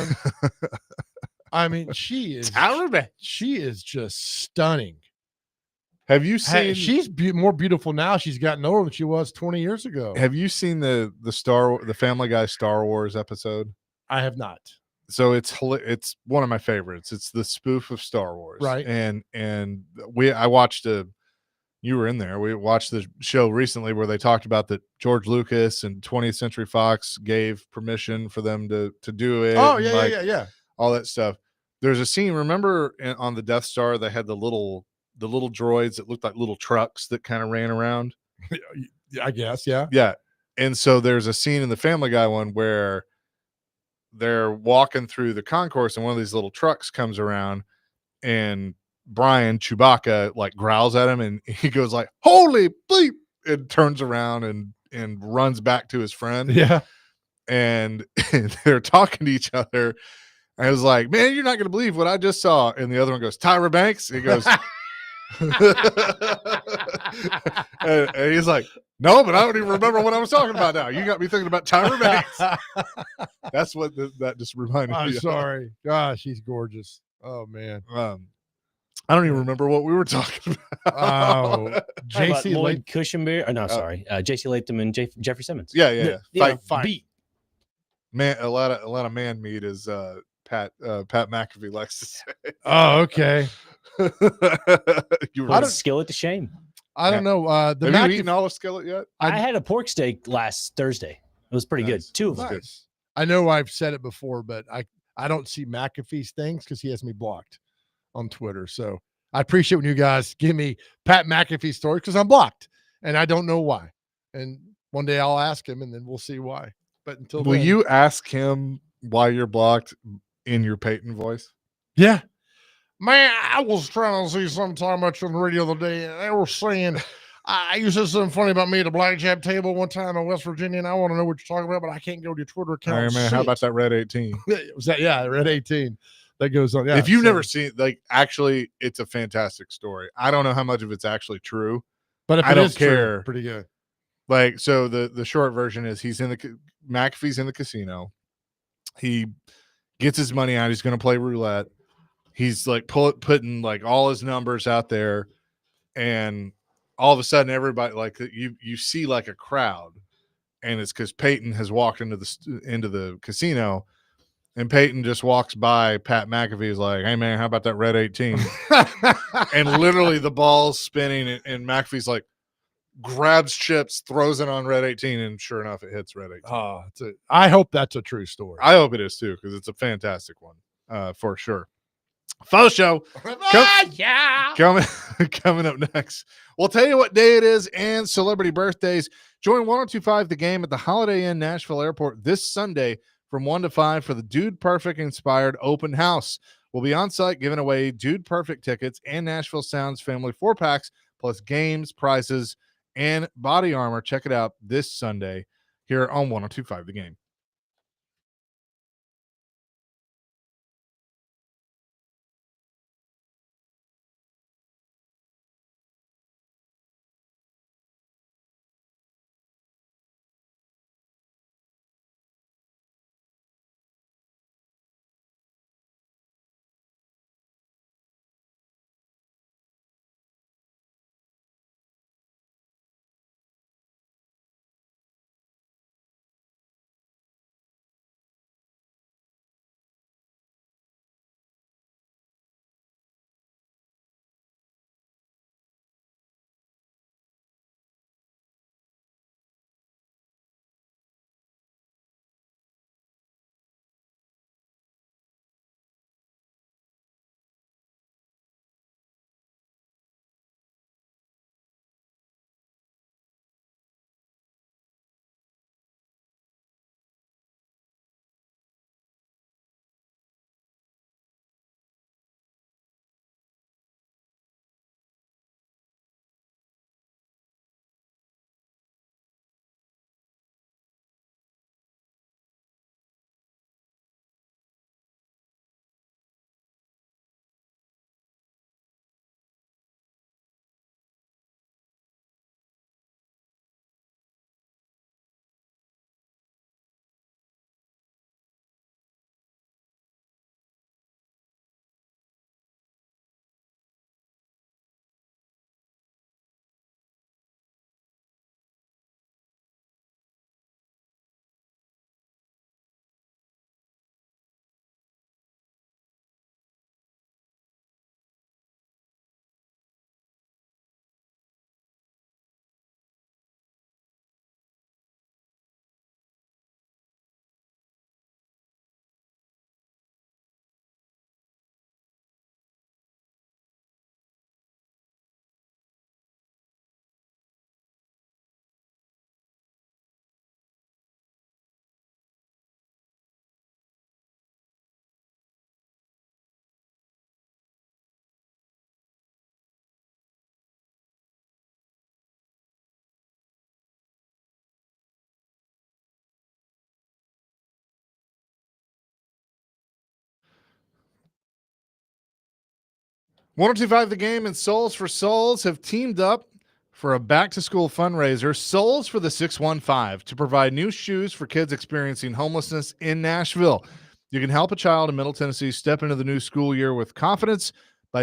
I mean, she is Tyra Banks. She is just stunning. Have you seen? She's more beautiful now. She's gotten older than she was 20 years ago. Have you seen the Family Guy Star Wars episode? I have not. So it's one of my favorites. It's the spoof of Star Wars, right? And I watched you were in there. We watched the show recently where they talked about that George Lucas and 20th Century Fox gave permission for them to do it. Oh yeah. All that stuff. There's a scene. Remember on the Death Star they had the little droids that looked like little trucks that kind of ran around. I guess, yeah. Yeah. And so there's a scene in the Family Guy one where they're walking through the concourse and one of these little trucks comes around and Brian Chewbacca like growls at him and he goes like, "Holy bleep!" and turns around and runs back to his friend. Yeah. And they're talking to each other. I was like, "Man, you're not going to believe what I just saw." And the other one goes, "Tyra Banks." He goes, and he's like, "No, but I don't even remember what I was talking about now. You got me thinking about Tyra Banks." That's what that just reminded me. I'm of. sorry. Gosh, she's gorgeous. Oh man. I don't even remember what we were talking about. Oh, JC Lloyd Cushenberry. No, sorry, JC Latham and Jeffrey Simmons. Yeah. Fight. Beat. Man, a lot of man meat is Pat McAfee likes to say. Oh, okay. You Put a skillet to shame. I don't know. Have you eaten olive skillet yet? I had a pork steak last Thursday. It was pretty good. Two of them. Nice. I know I've said it before, but I don't see McAfee's things because he has me blocked on Twitter. So I appreciate when you guys give me Pat McAfee stories because I'm blocked and I don't know why. And one day I'll ask him and then we'll see why. But until will then, you ask him why you're blocked in your Peyton voice? Yeah. Man, I was trying to see something talking about you on the radio the other day. And they were saying, you said something funny about me at a blackjack table one time in West Virginia, and I want to know what you're talking about, but I can't go to your Twitter account. All right, man. How about that Red 18? Was that? Yeah, Red 18. That goes on. Yeah. If you've never seen, like, actually, it's a fantastic story. I don't know how much of it's actually true, but if I don't care. True, pretty good. Like, so the short version is McAfee's in the casino. He gets his money out. He's going to play roulette. He's like putting like all his numbers out there, and all of a sudden, everybody like you see like a crowd, and it's because Peyton has walked into the casino, and Peyton just walks by. Pat McAfee is like, "Hey man, how about that Red 18?" And literally the ball's spinning, and McAfee's like, grabs chips, throws it on Red 18, and sure enough, it hits Red 18. Oh, I hope that's a true story. I hope it is too, because it's a fantastic one, for sure. Faux show. Coming up next. We'll tell you what day it is and celebrity birthdays. Join 1025 The Game at the Holiday Inn Nashville Airport this Sunday from 1 to 5 for the Dude Perfect inspired open house. We'll be on site giving away Dude Perfect tickets and Nashville Sounds family 4-packs, plus games, prizes, and body armor. Check it out this Sunday here on 1025 The Game. 1025 The Game and Souls for Souls have teamed up for a back-to-school fundraiser, Souls for the 615, to provide new shoes for kids experiencing homelessness in Nashville. You can help a child in Middle Tennessee step into the new school year with confidence by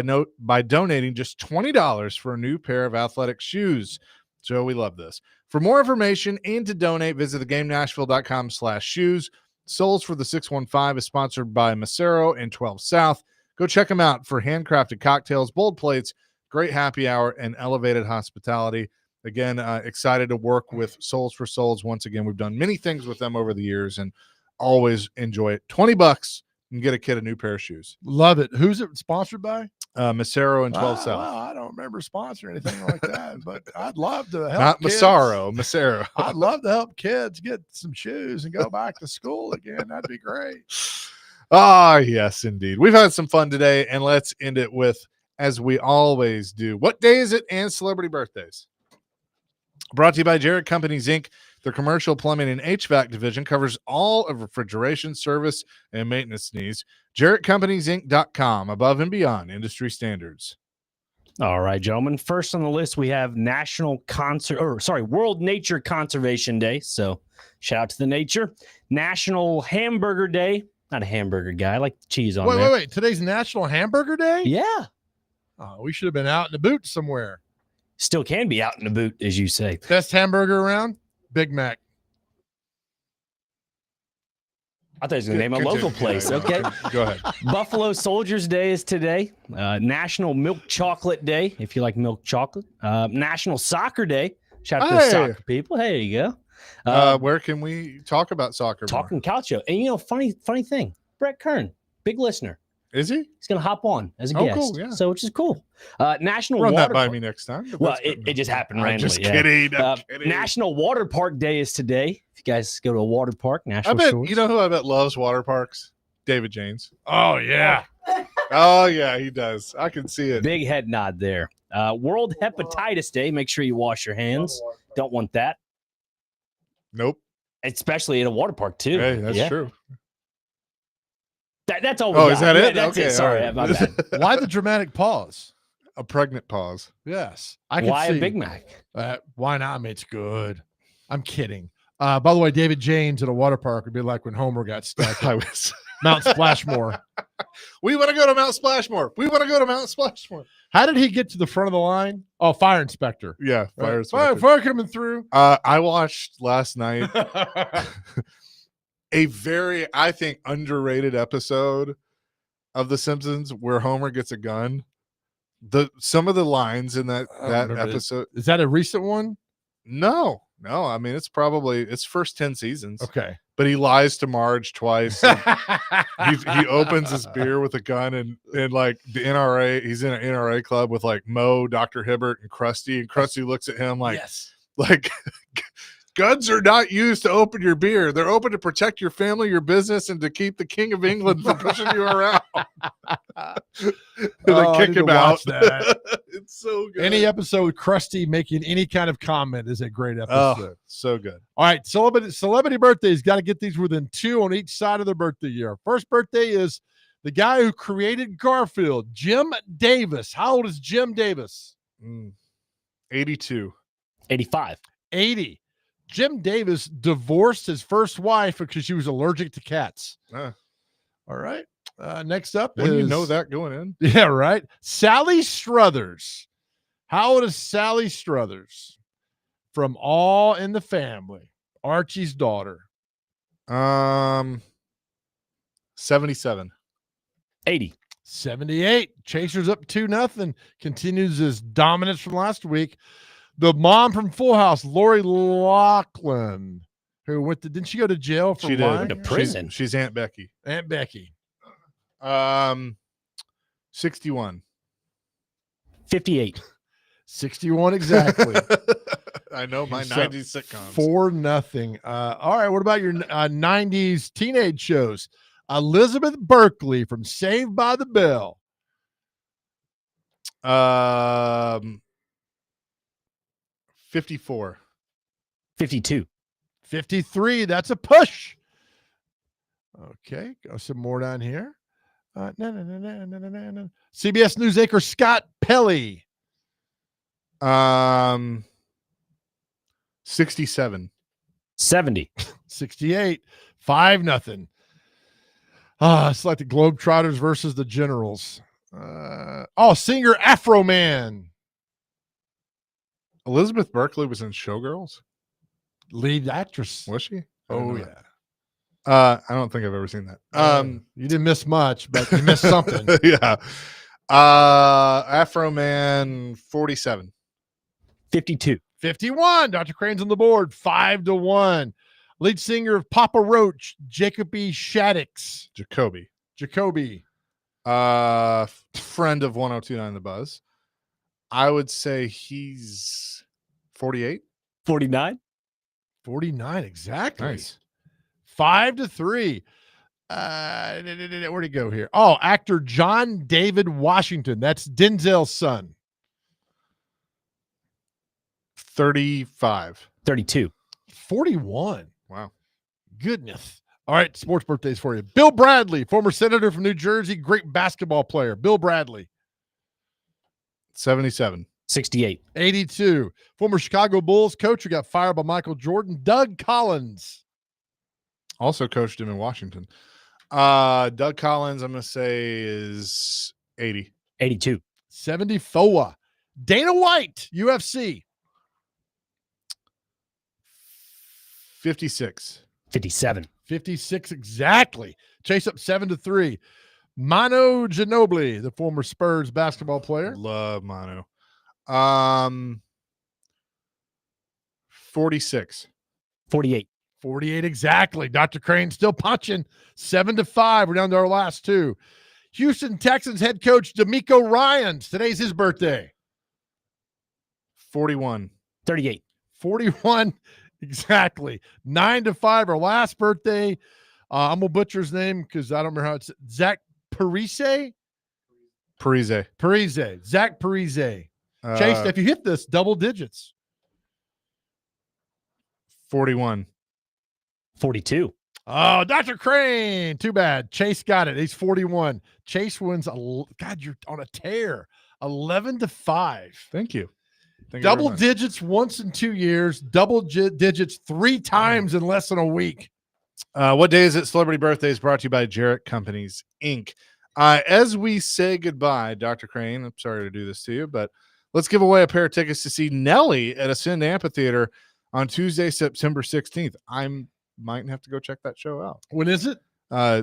donating just $20 for a new pair of athletic shoes. So we love this. For more information and to donate, visit thegamenashville.com/shoes. Souls for the 615 is sponsored by Macero and 12 South. Go check them out for handcrafted cocktails, bold plates, great happy hour, and elevated hospitality. Again, excited to work with Souls for Souls. Once again, we've done many things with them over the years and always enjoy it. $20 and get a kid a new pair of shoes. Love it. Who's it sponsored by? Macero and 12 South. Well, I don't remember sponsoring anything like that, but I'd love to help. Not kids. Macero. I'd love to help kids get some shoes and go back to school again. That'd be great. Ah, yes, indeed. We've had some fun today, and let's end it with, as we always do, what day is it and celebrity birthdays? Brought to you by Jarrett Companies, Inc. Their commercial plumbing and HVAC division covers all of refrigeration, service, and maintenance needs. JarrettCompaniesInc.com, above and beyond industry standards. All right, gentlemen. First on the list, we have World Nature Conservation Day. So shout out to the nature. National Hamburger Day. Not a hamburger guy. I like the cheese on there. Wait. Today's National Hamburger Day? Yeah. Oh, we should have been out in the boot somewhere. Still can be out in the boot, as you say. Best hamburger around? Big Mac. I thought he was going to name a local place. Okay. Go ahead. Buffalo Soldiers Day is today. National Milk Chocolate Day, if you like milk chocolate. National Soccer Day. Shout out to the soccer people. Hey, there you go. Where can we talk about soccer? Talking Couch Show. And, funny thing. Brett Kern, big listener. Is he? He's going to hop on as a guest. Cool, yeah. So, which is cool. National Run Water that by me next time. Well, it just happened randomly. Just kidding. I'm kidding. National Water Park Day is today. If you guys go to a water park, National I bet, Shores. you know who I bet loves water parks? David James. Oh, yeah. Oh, yeah, he does. I can see it. Big head nod there. World Hepatitis Day. Make sure you wash your hands. Don't want that. Nope. Especially at a water park, too. Hey, that's true. That's all we Oh, got. is that it? That's Okay, it. Sorry, all right. my bad. Why the dramatic pause? A pregnant pause. Yes. Why a Big Mac? Why not? I mean, it's good. I'm kidding. By the way, David James at a water park would be like when Homer got stuck at Mount Splashmore. We want to go to Mount Splashmore. We want to go to Mount Splashmore. How did he get to the front of the line? Oh, fire inspector. Yeah, fire Right. inspector. Fire coming through. I watched last night a very, I think, underrated episode of The Simpsons where Homer gets a gun. Some of the lines in that episode. Is that a recent one? No. I mean, it's first 10 seasons. Okay. But he lies to Marge twice. He opens his beer with a gun and like the NRA, he's in an NRA club with like Mo, Dr. Hibbert, and Krusty. And Krusty looks at him like, like guns are not used to open your beer. They're open to protect your family, your business, and to keep the King of England from pushing you around. Kick him out. It's so good. Any episode with Krusty making any kind of comment is a great episode. Oh, so good. All right, celebrity birthdays. Got to get these within 2 on each side of their birthday year. First birthday is the guy who created Garfield, Jim Davis. How old is Jim Davis? 82. 85. 80. Jim Davis divorced his first wife because she was allergic to cats. All right. Next up When you know that going in. Yeah, right. Sally Struthers. How old is Sally Struthers? From All in the Family. Archie's daughter. 77. 80. 78. Chasers up 2-0. Continues his dominance from last week. The mom from Full House, Lori Loughlin, who didn't she go to jail for lying? To prison. She's Aunt Becky. Aunt Becky. 61. 58. 61 exactly. I know my 90s sitcoms. 4-0. All right, what about your 90s teenage shows? Elizabeth Berkley from Saved by the Bell. 54. 52. 53. That's a push. Okay, go some more down here. CBS News anchor Scott Pelley. 67. 70. 68. 5-0. It's like the Globetrotters versus the Generals. Singer Afro Man. Elizabeth Berkley was in Showgirls. Lead actress. Was she? I Oh, didn't know yeah. that. I don't think I've ever seen that. You didn't miss much, but you missed something. Yeah. Afro Man 47. 52. 51. Dr. Crane's on the board. 5-1. Lead singer of Papa Roach, Jacoby Shaddix. Jacoby. Friend of 1029 The Buzz. I would say he's 48. 49. 49, exactly. Nice. 5-3. Where'd he go here? Actor John David Washington. That's Denzel's son. 35. 32. 41. Wow. Goodness. All right, sports birthdays for you. Bill Bradley, former senator from New Jersey, great basketball player. Bill Bradley. 77. 68. 82. Former Chicago Bulls coach who got fired by Michael Jordan, Doug Collins. Also coached him in Washington. Doug Collins, I'm going to say is 80. 82. 74. Dana White, UFC. 56. 57. 56 exactly. Chase up 7-3. Manu Ginobili, the former Spurs basketball player. Love Manu. 46. 48. 48 exactly. Dr. Crane still punching. 7-5. We're down to our last two. Houston Texans head coach D'Amico Ryans. Today's his birthday. 41. 38. 41 exactly. 9-5. Our last birthday. I'm gonna butcher his name because I don't remember how it's Zach Parise. Zach Parise. Chase, if you hit this, double digits. 41. 42. Oh, Dr. Crane. Too bad. Chase got it. He's 41. Chase wins. God, you're on a tear. 11-5. Thank you. Double digits once in 2 years. Double digits 3 times in less than a week. What day is it? Celebrity Birthdays brought to you by Jarrett Companies, Inc. As we say goodbye, Dr. Crane, I'm sorry to do this to you, but let's give away a pair of tickets to see Nelly at Ascend Amphitheater on Tuesday, September 16th. Might have to go check that show out. When is it?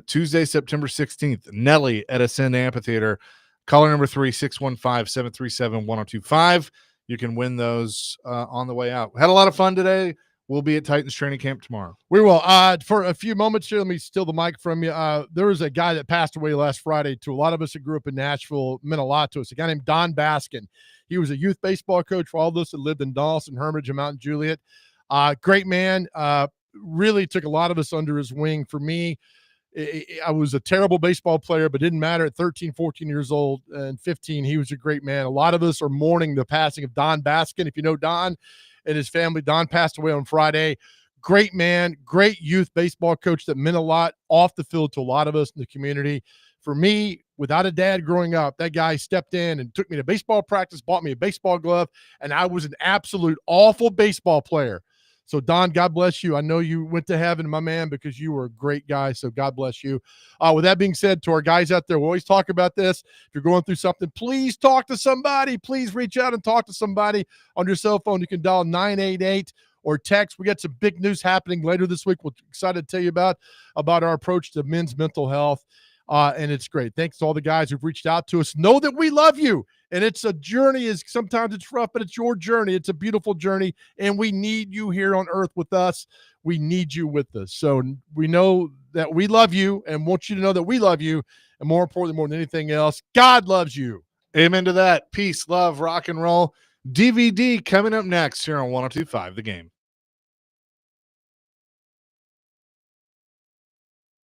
Tuesday, September 16th. Nelly at Ascend Amphitheater. Caller number 3-615-737-1025. You can win those on the way out. Had a lot of fun today. We'll be at Titans training camp tomorrow. We will. For a few moments here, let me steal the mic from you. There was a guy that passed away last Friday. To a lot of us that grew up in Nashville, meant a lot to us. A guy named Don Baskin. He was a youth baseball coach for all of us that lived in Dawson, Hermitage, and Mount Juliet. Great man. Really took a lot of us under his wing. For me, I was a terrible baseball player, but didn't matter at 13, 14 years old and 15. He was a great man. A lot of us are mourning the passing of Don Baskin. If you know Don and his family, Don passed away on Friday. Great man, great youth baseball coach that meant a lot off the field to a lot of us in the community. For me, without a dad growing up, that guy stepped in and took me to baseball practice, bought me a baseball glove, and I was an absolute awful baseball player. So, Don, God bless you. I know you went to heaven, my man, because you were a great guy. So, God bless you. With that being said, to our guys out there, we always talk about this. If you're going through something, please talk to somebody. Please reach out and talk to somebody on your cell phone. You can dial 988 or text. We got some big news happening later this week. We're excited to tell you about our approach to men's mental health. And it's great. Thanks to all the guys who've reached out to us. Know that we love you. And it's a journey. Sometimes it's rough, but it's your journey. It's a beautiful journey. And we need you here on earth with us. We need you with us. So we know that we love you and want you to know that we love you. And more importantly, more than anything else, God loves you. Amen to that. Peace, love, rock and roll. DVD coming up next here on 102.5 The Game.